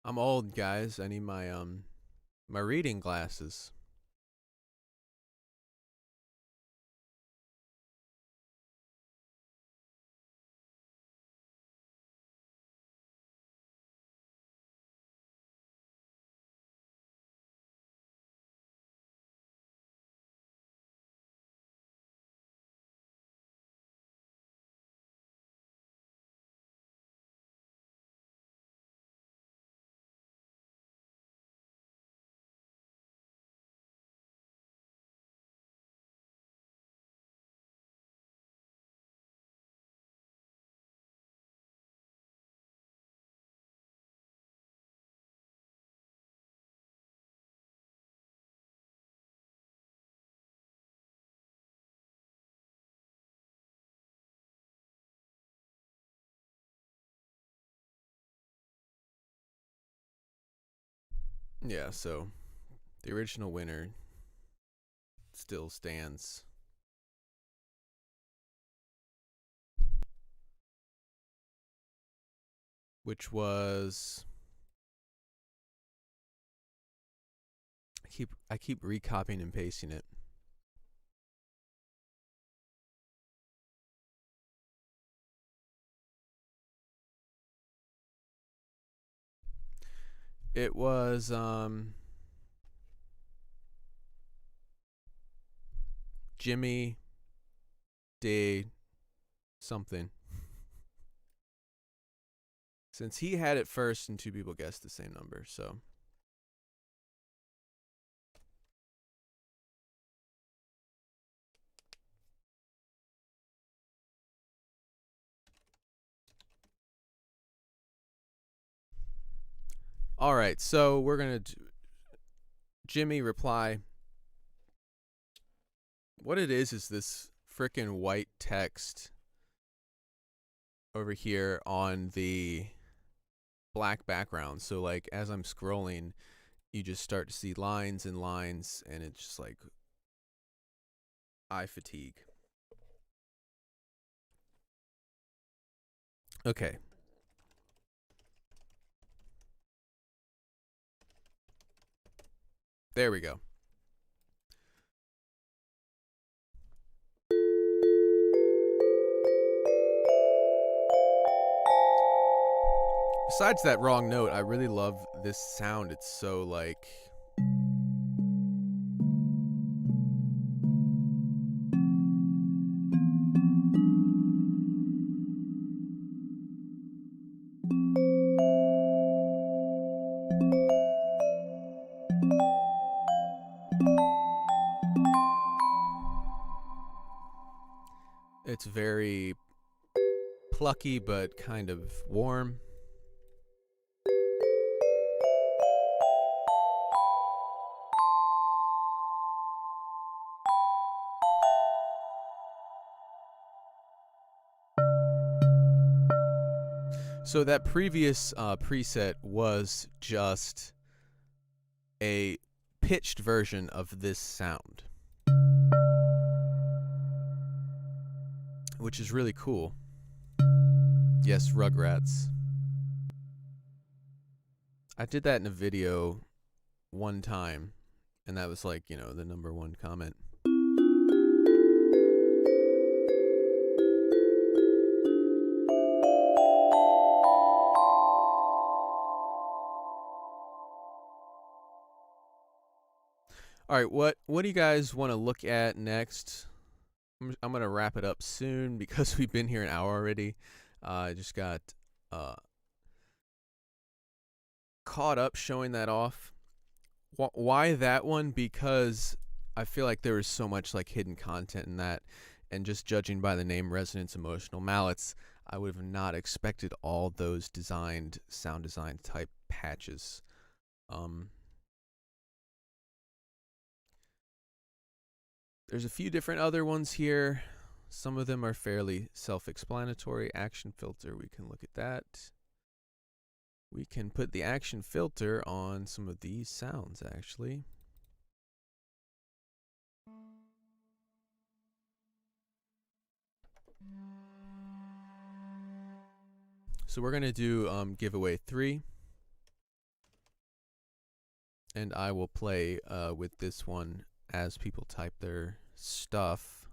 I'm old, guys. I need my reading glasses. Yeah, so the original winner still stands. Which was I keep recopying and pasting it. It was Jimmy Day something. Since he had it first and two people guessed the same number, so. All right, so we're going to Jimmy reply. What it is this frickin' white text over here on the black background. So like as I'm scrolling, you just start to see lines and lines, and it's just like eye fatigue. Okay. There we go. Besides that wrong note, I really love this sound. It's so like it's very plucky but kind of warm. So that previous preset was just a pitched version of this sound, which is really cool. Yes, Rugrats. I did that in a video one time, and that was like, the #1 comment. All right, what do you guys want to look at next? I'm going to wrap it up soon because we've been here an hour already. I just got caught up showing that off. Why that one? Because I feel like there was so much like hidden content in that, and just judging by the name Resonance Emotional Mallets, I would have not expected all those sound design type patches. There's a few different other ones here. Some of them are fairly self-explanatory. Action filter, we can look at that. We can put the action filter on some of these sounds, actually. So we're going to do giveaway 3. And I will play with this one as people type their stuff.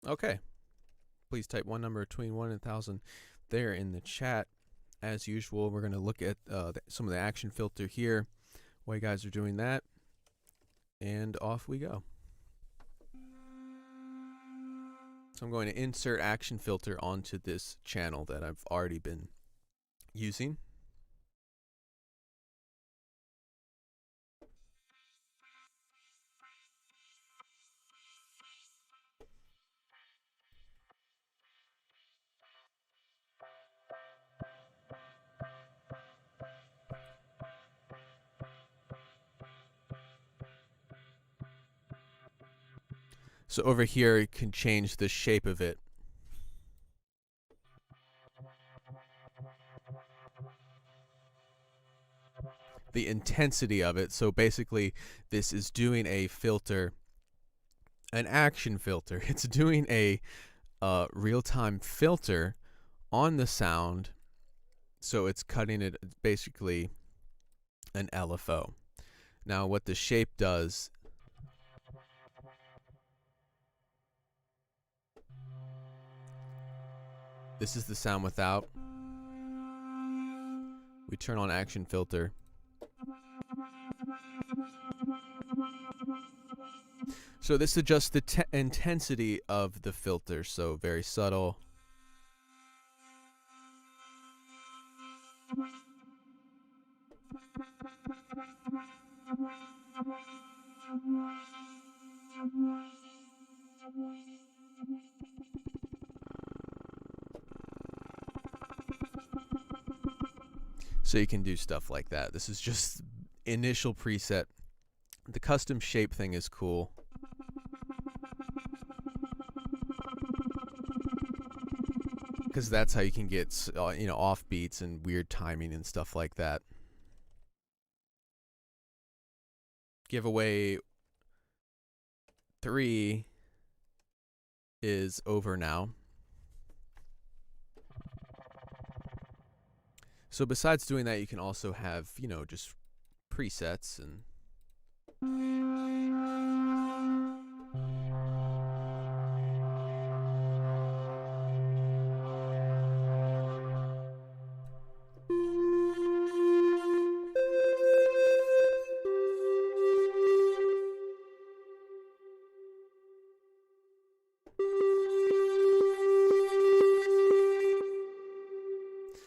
Okay. Please type one number between 1 and 1,000 there in the chat. As usual, we're going to look at some of the action filter here while you guys are doing that. And off we go. So I'm going to insert action filter onto this channel that I've already been using. So over here, you can change the shape of it. The intensity of it. So basically, this is doing a filter, an action filter. It's doing a real-time filter on the sound. So it's cutting it, basically an LFO. Now what the shape does, this is the sound without. We turn on action filter. So this adjusts the intensity of the filter, so very subtle. So you can do stuff like that. This is just initial preset. The custom shape thing is cool. Because that's how you can get, off beats and weird timing and stuff like that. Giveaway 3 is over now. So besides doing that, you can also have, just presets and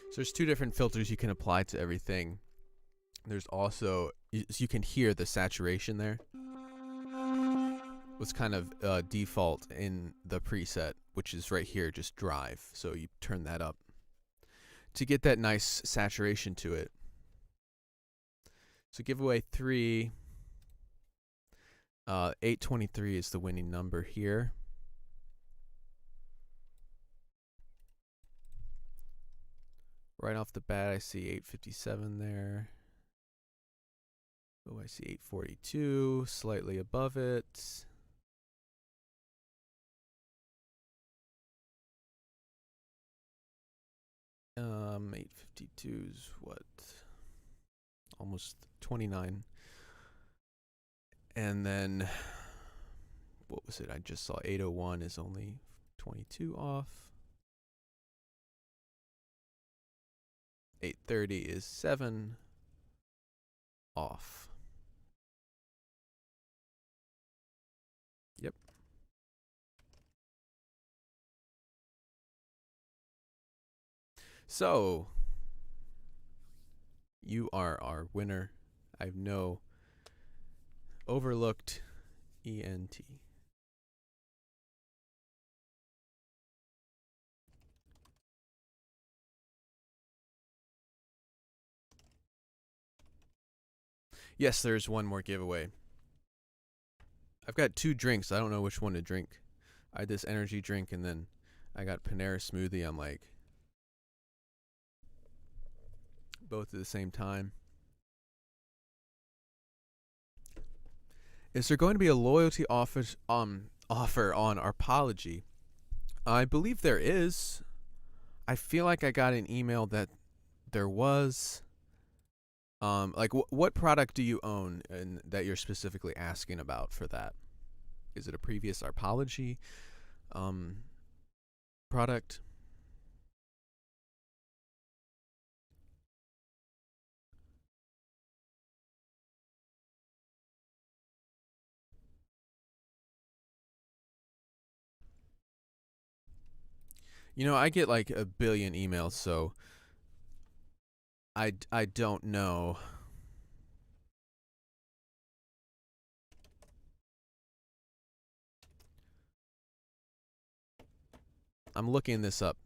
so there's 2 different filters you can apply to everything. There's also, you can hear the saturation there. What's kind of default in the preset, which is right here, just drive. So you turn that up to get that nice saturation to it. So giveaway 3, 823 is the winning number here. Right off the bat, I see 857 there. Oh, I see 842, slightly above it. Um, 852 is what? Almost 29. And then, what was it? I just saw 801 is only 22 off. 830 is 7 off. Yep. So, you are our winner. I have no overlooked ENT. Yes, there's one more giveaway. I've got 2 drinks. I don't know which one to drink. I had this energy drink, and then I got Panera smoothie. I'm like, both at the same time. Is there going to be a loyalty offer on Arpology? I believe there is. I feel like I got an email that there was. Like, what product do you own and that you're specifically asking about for that? Is it a previous Arpology product? I get like a billion emails, so I don't know. I'm looking this up.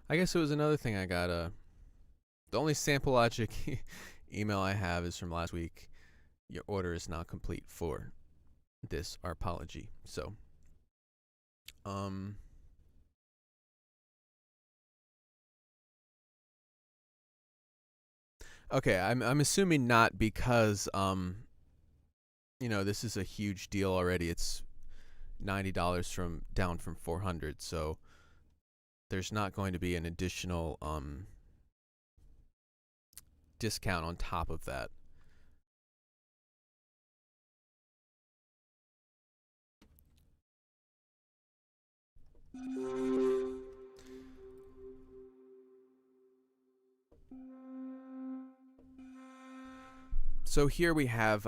I guess it was another thing I got The only Sample Logic email I have is from last week. Your order is not complete for this arpology. So, okay, I'm assuming not because this is a huge deal already. It's $90 from down from 400, so there's not going to be an additional discount on top of that. So here we have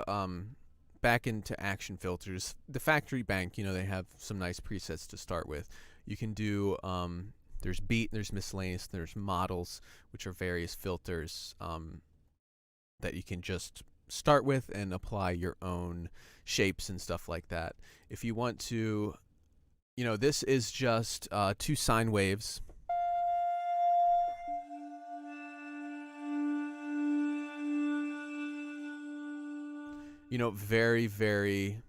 back into action filters. The factory bank, they have some nice presets to start with. You can do there's beat, there's miscellaneous, there's models, which are various filters that you can just start with and apply your own shapes and stuff like that. If you want to, this is just 2 sine waves. Very, very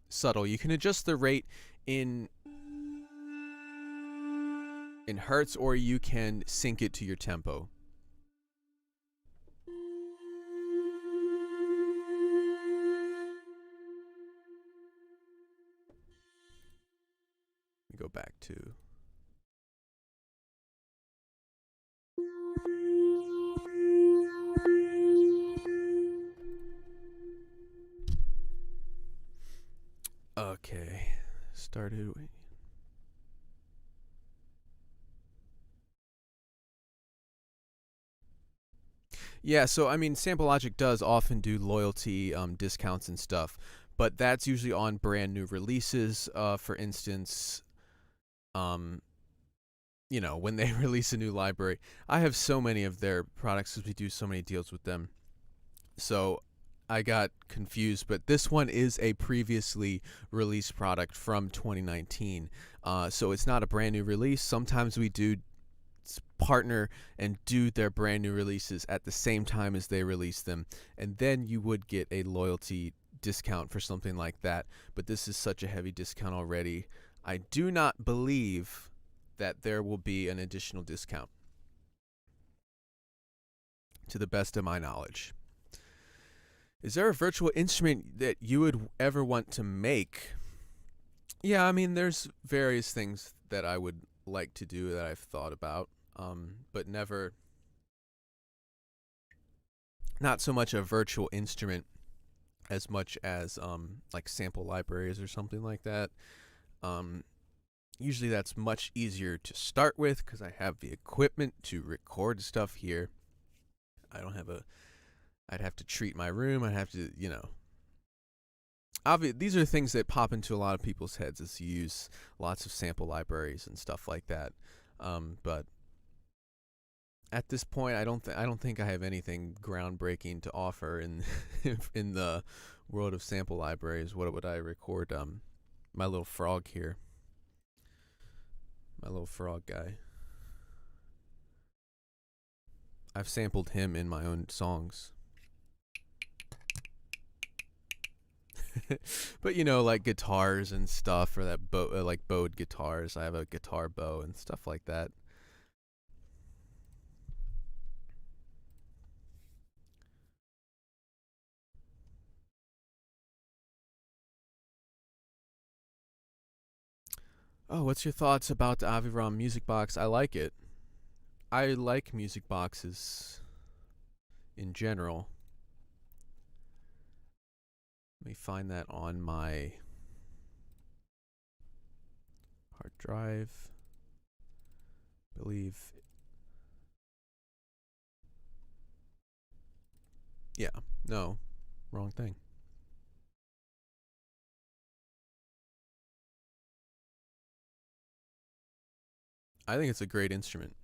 subtle. You can adjust the rate in hertz, or you can sync it to your tempo. Let me go back to... Okay, started. Yeah, so I mean, Sample Logic does often do loyalty discounts and stuff, but that's usually on brand new releases. For instance, when they release a new library, I have so many of their products because we do so many deals with them. So I got confused, but this one is a previously released product from 2019. So it's not a brand new release. Sometimes we do partner and do their brand new releases at the same time as they release them, and then you would get a loyalty discount for something like that. But this is such a heavy discount already. I do not believe that there will be an additional discount, to the best of my knowledge. Is there a virtual instrument that you would ever want to make? Yeah, I mean, there's various things that I would like to do that I've thought about, but never, not so much a virtual instrument as much as like sample libraries or something like that. Usually that's much easier to start with because I have the equipment to record stuff here. I'd have to treat my room. I'd have to, these are things that pop into a lot of people's heads as you use lots of sample libraries and stuff like that. But at this point, I don't think I have anything groundbreaking to offer in in the world of sample libraries. What would I record? My little frog here. My little frog guy. I've sampled him in my own songs. But like guitars and stuff, or that like bowed guitars. I have a guitar bow and stuff like that. Oh, what's your thoughts about the Aviron Music Box? I like it. I like music boxes in general. Let me find that on my hard drive. I believe. Yeah, no, wrong thing. I think it's a great instrument.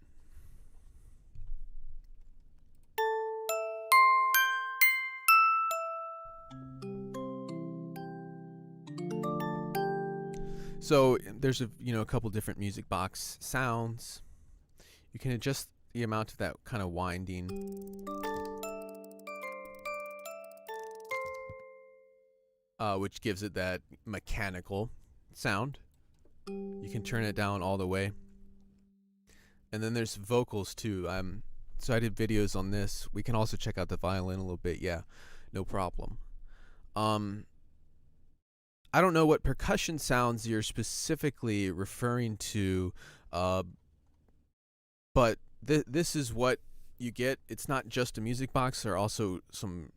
So there's a couple different music box sounds. You can adjust the amount of that kind of winding, which gives it that mechanical sound. You can turn it down all the way. And then there's vocals too. So I did videos on this. We can also check out the violin a little bit. Yeah, no problem. I don't know what percussion sounds you're specifically referring to, but this is what you get. It's not just a music box. There are also some,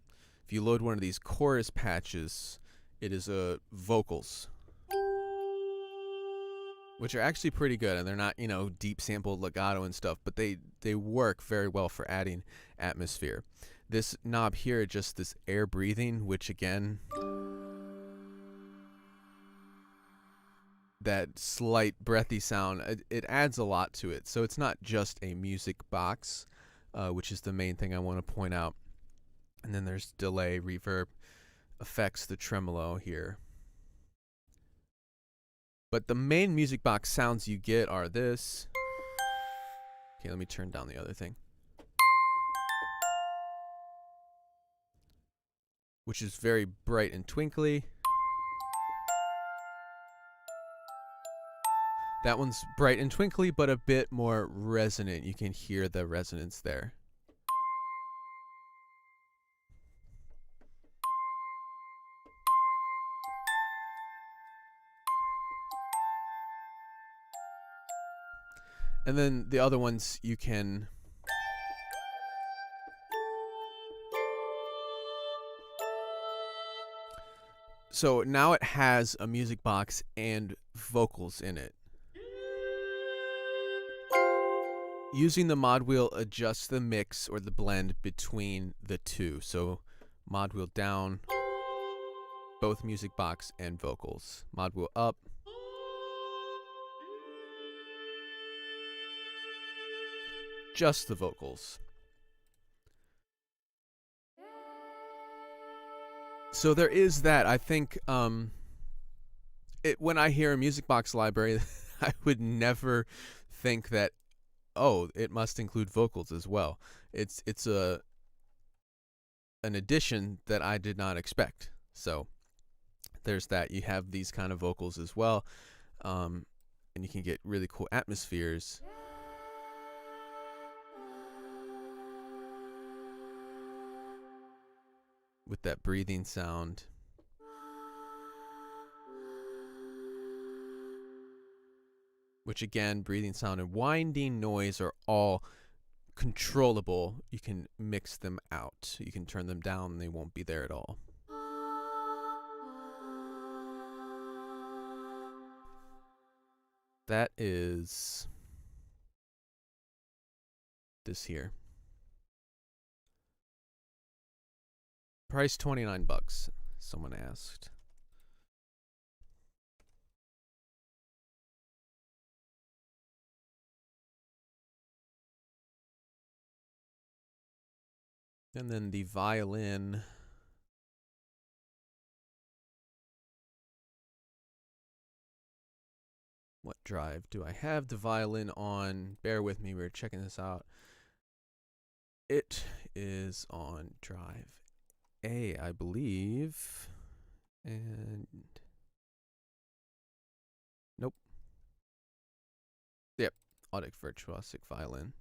if you load one of these chorus patches, it is vocals, which are actually pretty good, and they're not, you know, deep sampled legato and stuff, but they work very well for adding atmosphere. This knob here, just this air breathing, which again, that slight breathy sound, it adds a lot to it. So it's not just a music box, which is the main thing I want to point out. And then there's delay, reverb, effects, the tremolo here. But the main music box sounds you get are this. Okay, let me turn down the other thing, which is very bright and twinkly. That one's bright and twinkly, but a bit more resonant. You can hear the resonance there. And then the other ones you can so now it has a music box and vocals in it. Using the mod wheel adjusts the mix or the blend between the two. So mod wheel down, both music box and vocals. Mod wheel up, just the vocals. So there is that. I think when I hear a music box library, I would never think that, oh, it must include vocals as well. It's an addition that I did not expect. So there's that. You have these kind of vocals as well, and you can get really cool atmospheres. With that breathing sound. Which again, breathing sound and winding noise are all controllable. You can mix them out. You can turn them down and they won't be there at all. That is this here. Price $29, someone asked. And then the violin. What drive do I have the violin on? Bear with me, we're checking this out. It is on drive A, I believe. And nope. Yep, Audic Virtuosic Violin.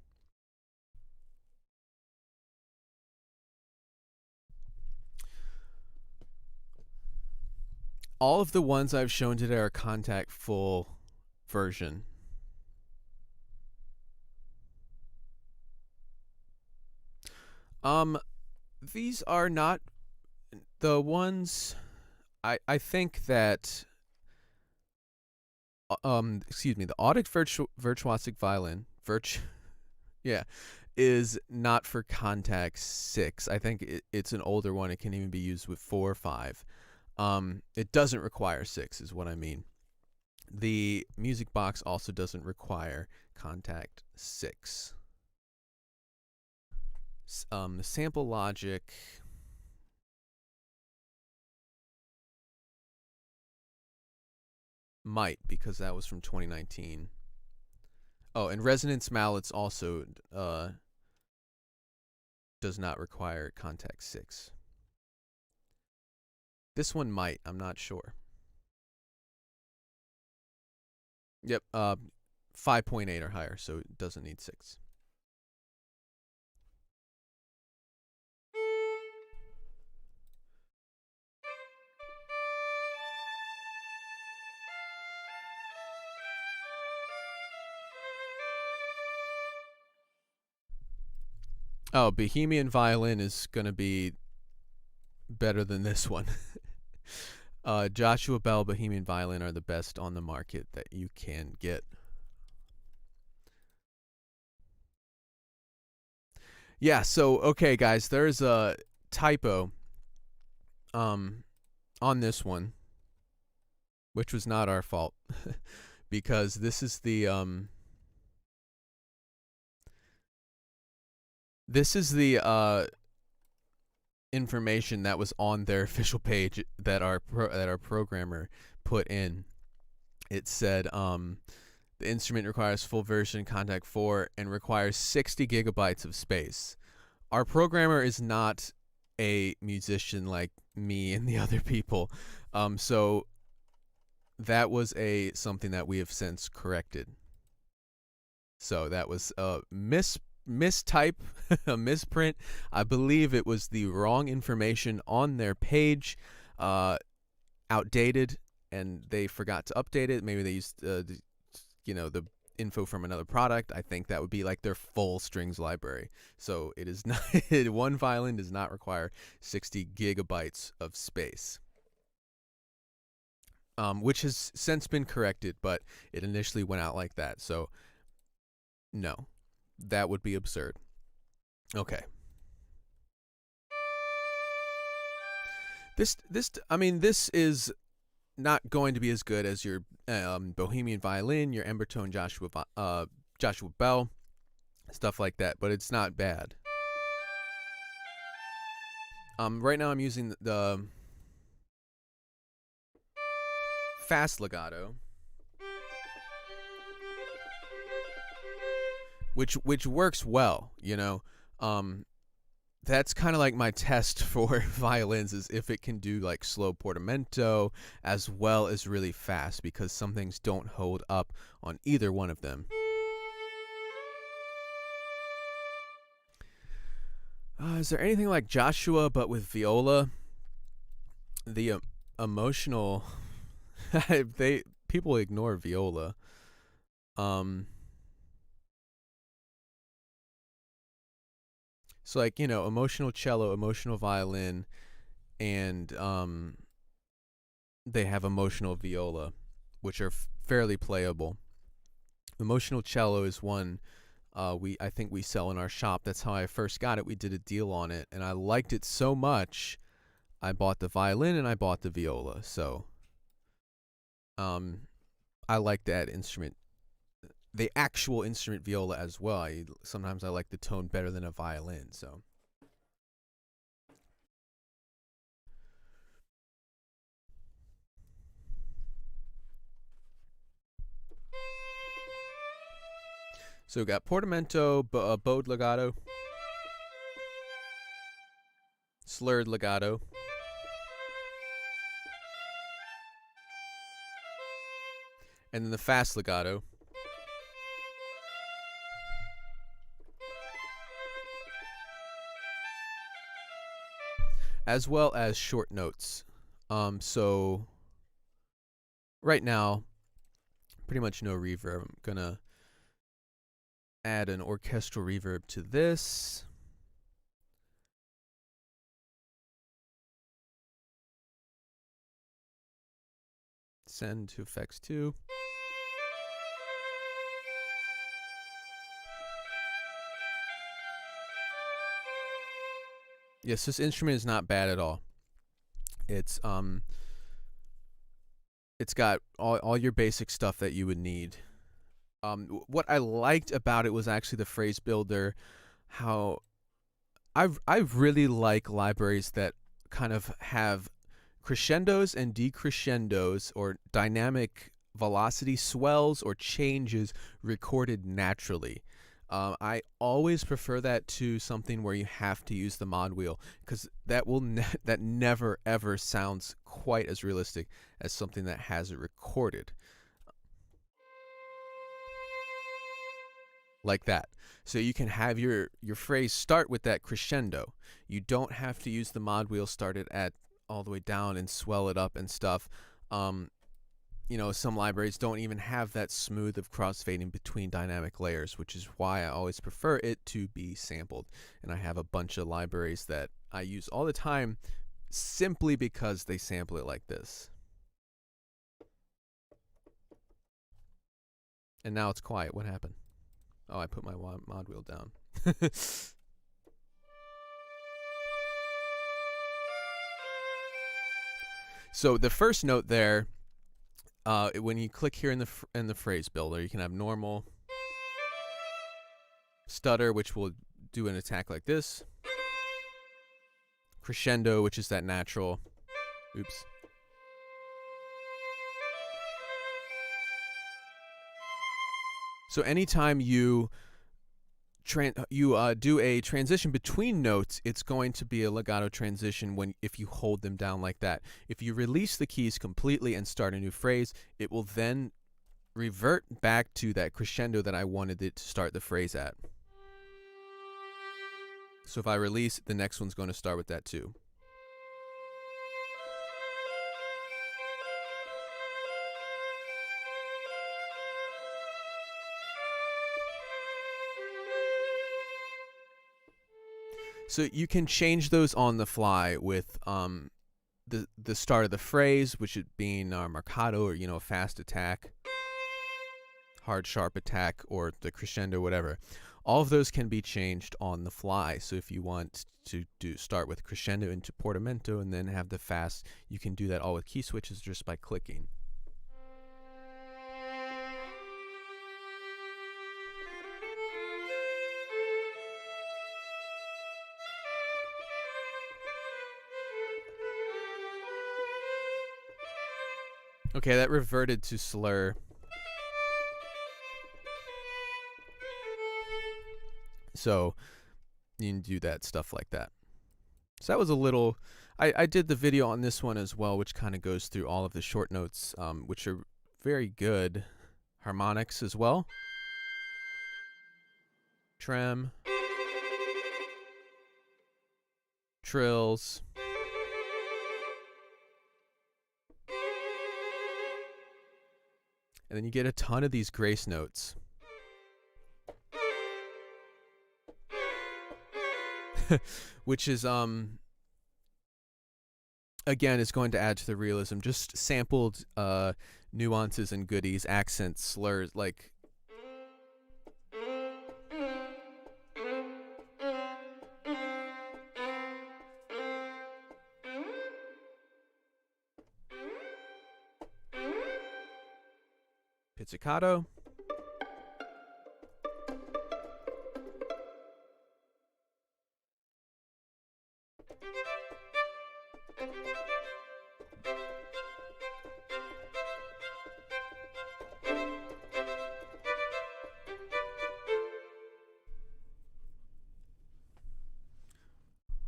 All of the ones I've shown today are contact full version. These are not the ones. I think that excuse me, the Audic Virtuosic Violin is not for contact 6. I think it's an older one. It can even be used with 4 or 5. It doesn't require 6 is what I mean. The music box also doesn't require contact 6. The sample logic might, because that was from 2019. Oh, and resonance mallets also does not require contact 6. This one might, I'm not sure. Yep, 5.8 or higher, so it doesn't need 6. Oh, Bohemian Violin is going to be better than this one. Joshua Bell Bohemian Violin are the best on the market that you can get. Yeah, so okay guys, there's a typo on this one, which was not our fault because this is the information that was on their official page that our programmer put in. It said the instrument requires full version contact 4 and requires 60 gigabytes of space. Our programmer is not a musician like me and the other people, so that was something that we have since corrected. So that was a mistype, a misprint. I believe it was the wrong information on their page, outdated, and they forgot to update it. Maybe they used the info from another product. I think that would be like their full strings library. So it is not one violin does not require 60 gigabytes of space. Which has since been corrected, but it initially went out like that. So no, that would be absurd. Okay. This is not going to be as good as your Bohemian Violin, your Embertone Joshua Bell, stuff like that, but it's not bad. Right now I'm using the fast legato, which works well, that's kind of like my test for violins, is if it can do like slow portamento as well as really fast, because some things don't hold up on either one of them. Is there anything like Joshua but with viola? The emotional people ignore viola. So like, emotional cello, emotional violin, and they have emotional viola, which are fairly playable. Emotional cello is one I think we sell in our shop. That's how I first got it. We did a deal on it, and I liked it so much, I bought the violin and I bought the viola. So I like that instrument, the actual instrument viola as well. Sometimes I like the tone better than a violin. So we got portamento, bowed legato, slurred legato, and then the fast legato. As well as short notes. So right now, pretty much no reverb. I'm gonna add an orchestral reverb to this. Send to effects 2. Yes, this instrument is not bad at all. It's got all your basic stuff that you would need. What I liked about it was actually the phrase builder. How I really like libraries that kind of have crescendos and decrescendos, or dynamic velocity swells or changes recorded naturally. I always prefer that to something where you have to use the mod wheel, because that that never ever sounds quite as realistic as something that has it recorded like that. So you can have your phrase start with that crescendo. You don't have to use the mod wheel, start it at all the way down and swell it up and stuff. You know, some libraries don't even have that smooth of crossfading between dynamic layers, which is why I always prefer it to be sampled. And I have a bunch of libraries that I use all the time simply because they sample it like this. And now it's quiet. What happened? Oh, I put my mod wheel down. So the first note there, when you click here in the phrase builder, you can have normal, stutter, which will do an attack like this, crescendo, which is that natural. Oops. So anytime you do a transition between notes, it's going to be a legato transition if you hold them down like that. If you release the keys completely and start a new phrase, it will then revert back to that crescendo that I wanted it to start the phrase at. So if I release, the next one's going to start with that too. So you can change those on the fly with the start of the phrase, which is being marcato, or a fast attack, hard sharp attack, or the crescendo, whatever. All of those can be changed on the fly. So if you want to start with crescendo into portamento and then have the fast, you can do that all with key switches just by clicking. Okay, that reverted to slur. So you can do that stuff like that. So that was a little, I did the video on this one as well, which kind of goes through all of the short notes, which are very good. Harmonics as well. Trem. Trills. And then you get a ton of these grace notes. Which is, again, is going to add to the realism. Just sampled nuances and goodies, accents, slurs, like... pizzicato.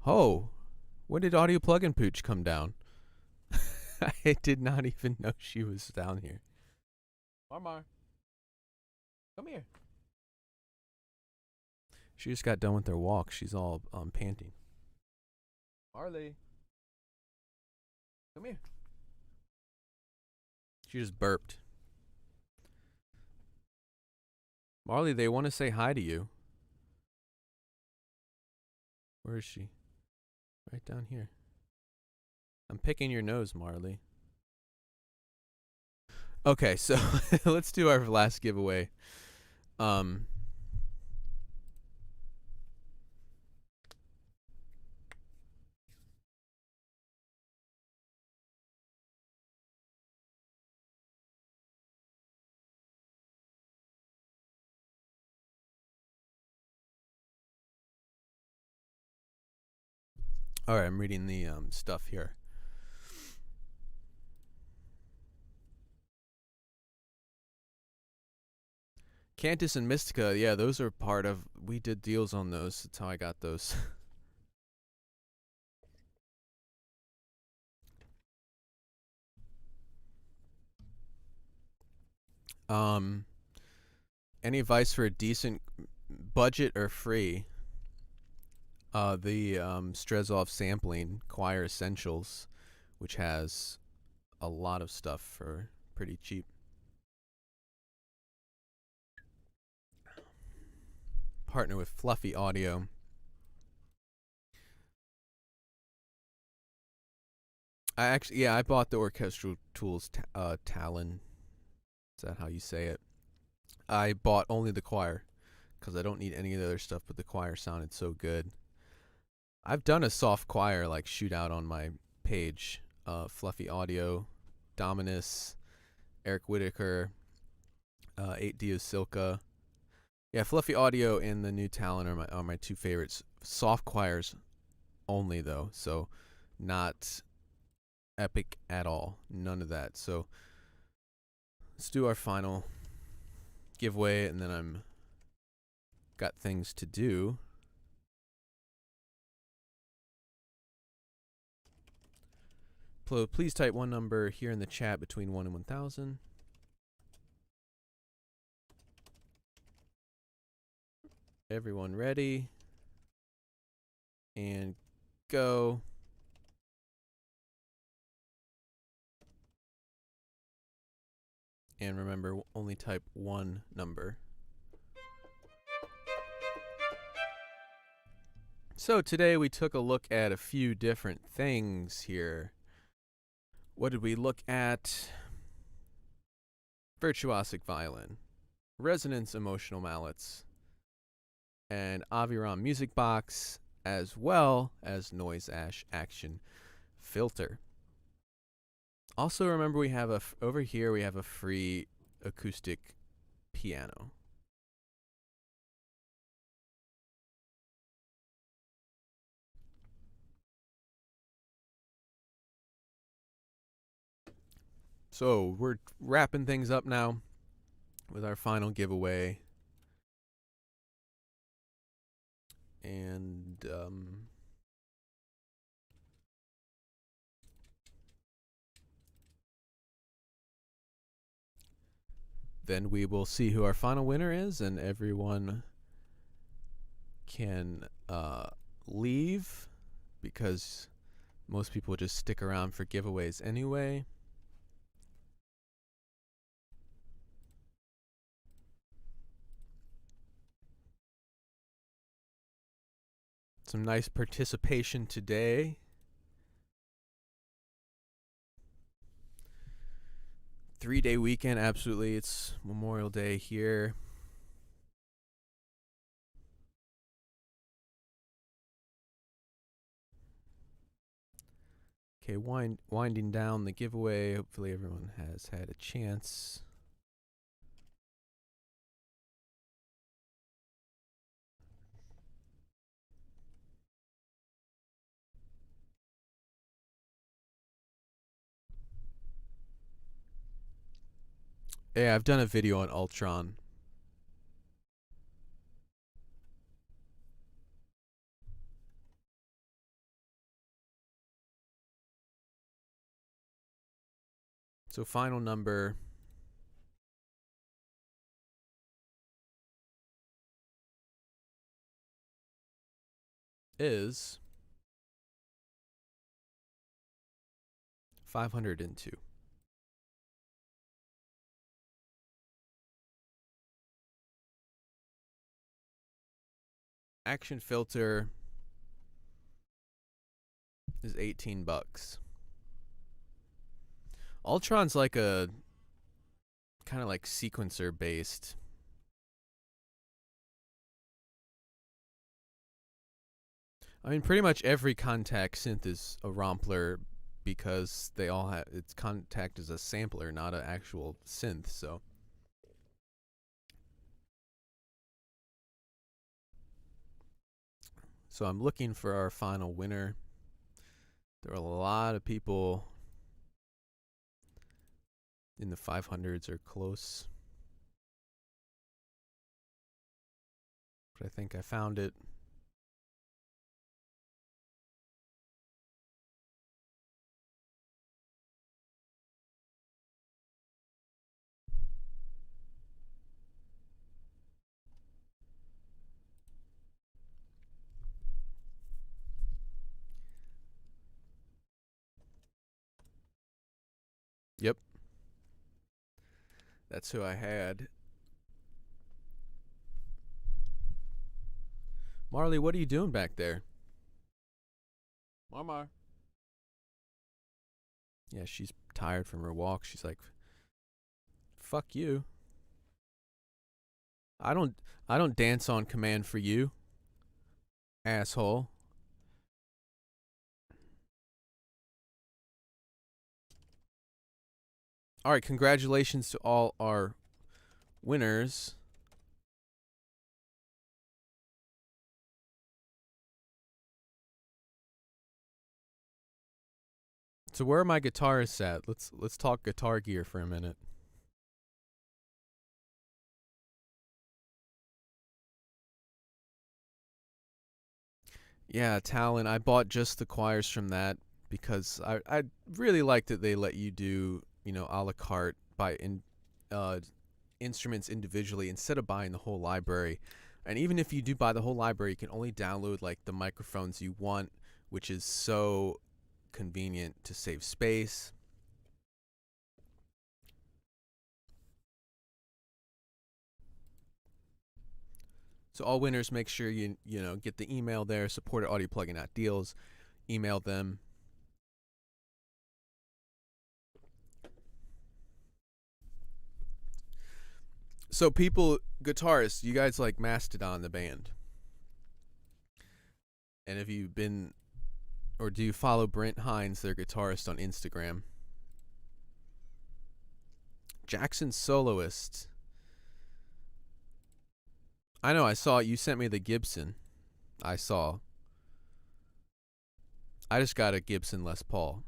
Oh, when did Audio Plugin Pooch come down? I did not even know she was down here. Marmar, come here. She just got done with their walk. She's all panting. Marley, come here. She just burped. Marley, they want to say hi to you. Where is she? Right down here. I'm picking your nose, Marley. Okay, so let's do our last giveaway. All right, I'm reading the stuff here. Cantus and Mystica, yeah, those are part of. We did deals on those. That's how I got those. um, any advice for a decent budget or free? The Strezov sampling Choir Essentials, which has a lot of stuff for pretty cheap. Partner with Fluffy Audio. I bought the Orchestral Tools Talon. Is that how you say it? I bought only the choir because I don't need any of the other stuff, but the choir sounded so good. I've done a soft choir like shootout on my page. Fluffy Audio, Dominus, Eric Whitaker, 8 Dios Silka. Yeah, Fluffy Audio and the new Talon are my two favorites. Soft choirs only though, so not epic at all. None of that. So let's do our final giveaway, and then I'm got things to do. Please type one number here in the chat between 1 and 1,000. Everyone ready? And go. And remember, only type one number. So today we took a look at a few different things here. What did we look at? Virtuosic violin, resonance emotional mallets, and Aviron Music Box, as well as noise action filter. Also remember we have over here we have a free acoustic piano. So we're wrapping things up now with our final giveaway. And then we will see who our final winner is, and everyone can leave because most people just stick around for giveaways anyway. Some nice participation today. Three-day weekend, absolutely. It's Memorial Day here. Okay, winding down the giveaway. Hopefully everyone has had a chance. Yeah, I've done a video on Ultron. So final number is 502. Action filter is $18. Ultron's like a kind of like sequencer based. I mean, pretty much every Contact synth is a Rompler because they all have its Contact is a sampler, not an actual synth. So I'm looking for our final winner. There are a lot of people in the 500s or close. but I think I found it. Yep. That's who I had. Marley, what are you doing back there? Marmar. Yeah, she's tired from her walk. She's like, fuck you. I don't dance on command for you, asshole. All right, congratulations to all our winners. So where are my guitarists at? Let's talk guitar gear for a minute. Yeah, Talon. I bought just the choirs from that because I really like that they let you do, you know, a la carte by instruments individually instead of buying the whole library. And even if you do buy the whole library, you can only download like the microphones you want, which is so convenient to save space. So all winners, make sure you know get the email there, support at audioplugin.deals, email them. So people, guitarists, you guys like Mastodon, the band? And have you been, or do you follow Brent Hines, their guitarist, on Instagram? Jackson Soloist. I know, I saw you sent me the Gibson. I saw. I just got a Gibson Les Paul.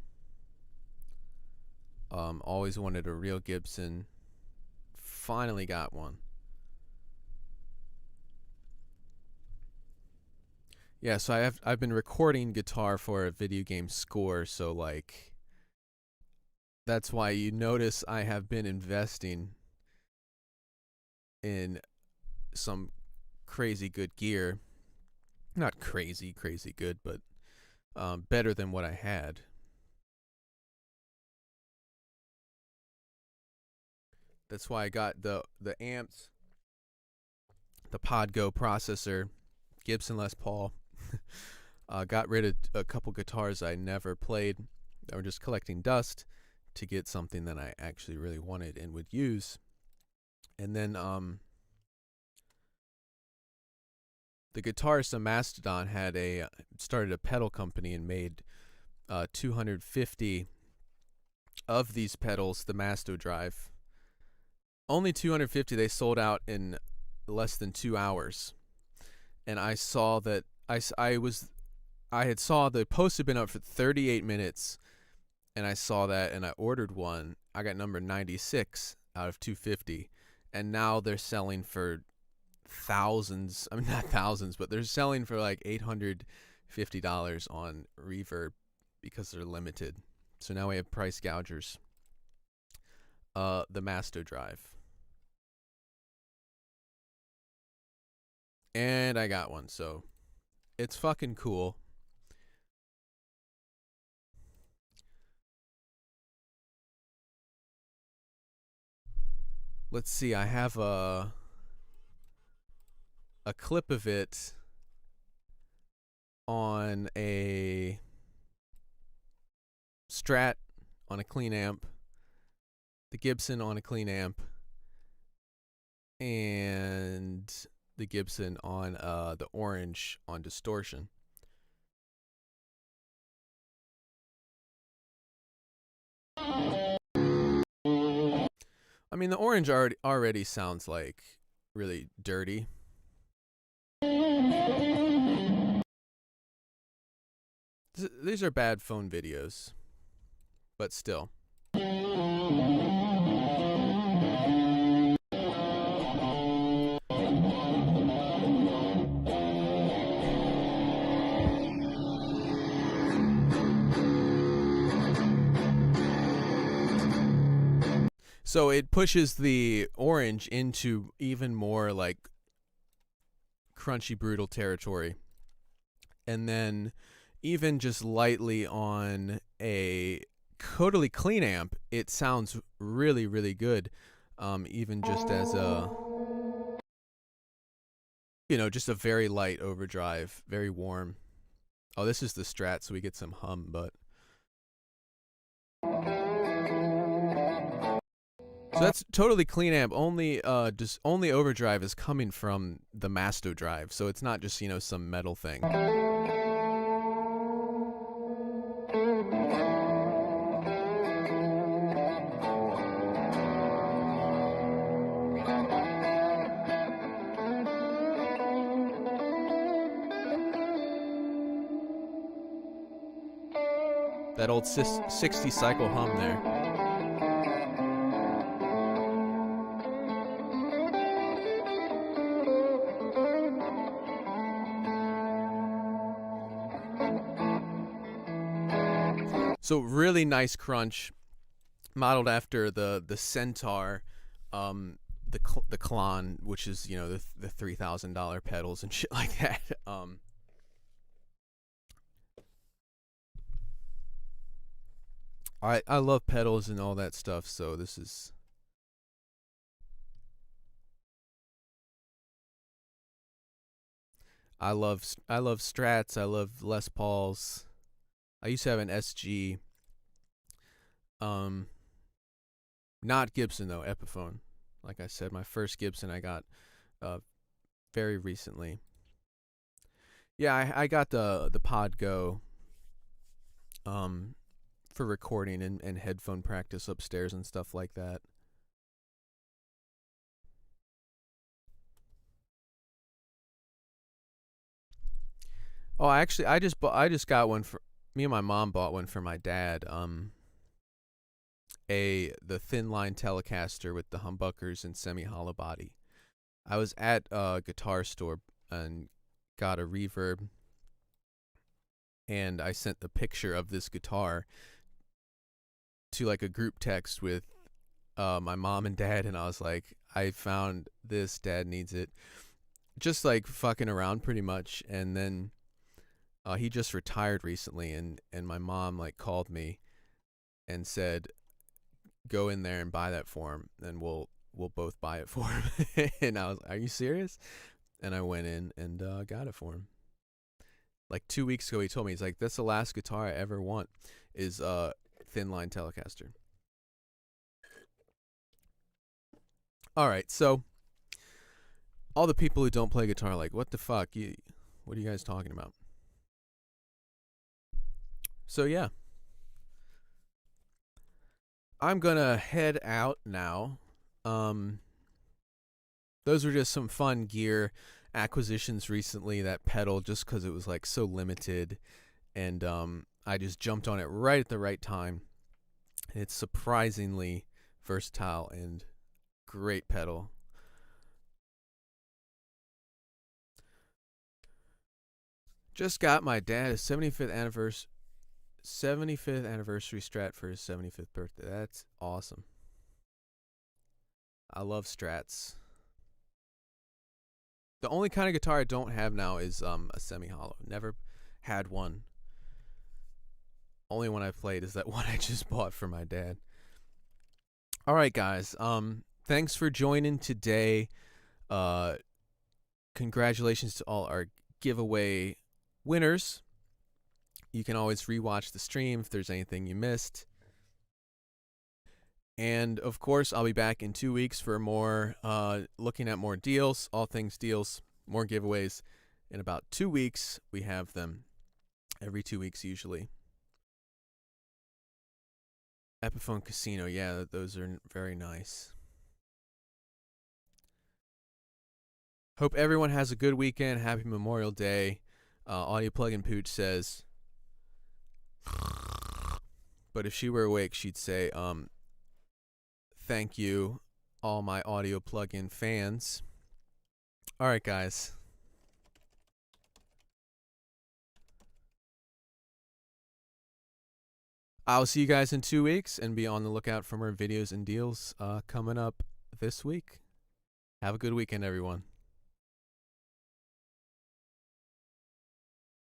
Always wanted a real Gibson. Finally got one. Yeah, so I've been recording guitar for a video game score, so like that's why you notice I have been investing in some crazy good gear. Not crazy good, but better than what I had. That's why I got the amps, the Podgo processor, Gibson Les Paul. Got rid of a couple guitars I never played that were just collecting dust to get something that I actually really wanted and would use. And then the guitarist of Mastodon had started a pedal company and made 250 of these pedals, the Masto Drive. Only 250. They sold out in less than 2 hours. And I saw that I had saw the post had been up for 38 minutes, and I saw that and I ordered one. I got number 96 out of 250, and now they're selling for thousands. I mean, not thousands, but they're selling for like $850 on Reverb because they're limited. So now we have price gougers. The Masto Drive. And I got one, so it's fucking cool. Let's see, I have a clip of it on a Strat on a clean amp, the Gibson on a clean amp, and the Gibson on the Orange on distortion. I mean, the Orange already sounds like really dirty. These are bad phone videos, but still. So it pushes the orange into even more like crunchy, brutal territory. And then even just lightly on a totally clean amp, it sounds really, really good. Even just as a, just a very light overdrive, very warm. Oh, this is the Strat, so we get some hum, but. So that's totally clean amp. Only overdrive is coming from the Masto drive, so it's not just some metal thing. That old 60 cycle hum there. So really nice crunch, modeled after the Centaur, the Klon, which is the $3,000 pedals and shit like that. I love pedals and all that stuff, so this is. I love Strats. I love Les Pauls. I used to have an SG. Not Gibson though, Epiphone. Like I said, my first Gibson I got very recently. Yeah, I got the Pod Go for recording and headphone practice upstairs and stuff like that. Oh, actually, I just got one for me and my mom bought one for my dad. The thin line Telecaster with the humbuckers and semi hollow body. I was at a guitar store and got a reverb, and I sent the picture of this guitar to like a group text with my mom and dad, and I was like, I found this, Dad needs it. Just like fucking around pretty much, and then he just retired recently, and my mom like called me and said, go in there and buy that for him, and we'll both buy it for him. And I was, are you serious? And I went in and got it for him. Like 2 weeks ago, he told me, he's like, that's the last guitar I ever want, is thin line Telecaster. All right, so all the people who don't play guitar are like, what the fuck? What are you guys talking about? So yeah, I'm gonna head out now. Those were just some fun gear acquisitions recently. That pedal, just because it was like so limited, and I just jumped on it right at the right time. It's surprisingly versatile and great pedal. Just got my dad a 75th anniversary Strat for his 75th birthday. That's awesome. I love Strats. The only kind of guitar I don't have now is a semi-hollow. Never had one. Only one I've played is that one I just bought for my dad. All right, guys. Thanks for joining today. Congratulations to all our giveaway winners. You can always rewatch the stream if there's anything you missed. And of course, I'll be back in 2 weeks for more, looking at more deals, all things deals, more giveaways. In about 2 weeks, we have them every 2 weeks usually. Epiphone Casino, yeah, those are very nice. Hope everyone has a good weekend. Happy Memorial Day. Audio Plugin Pooch says, but if she were awake, she'd say, thank you, all my audio plugin fans. All right, guys. I'll see you guys in 2 weeks, and be on the lookout for more videos and deals coming up this week. Have a good weekend, everyone.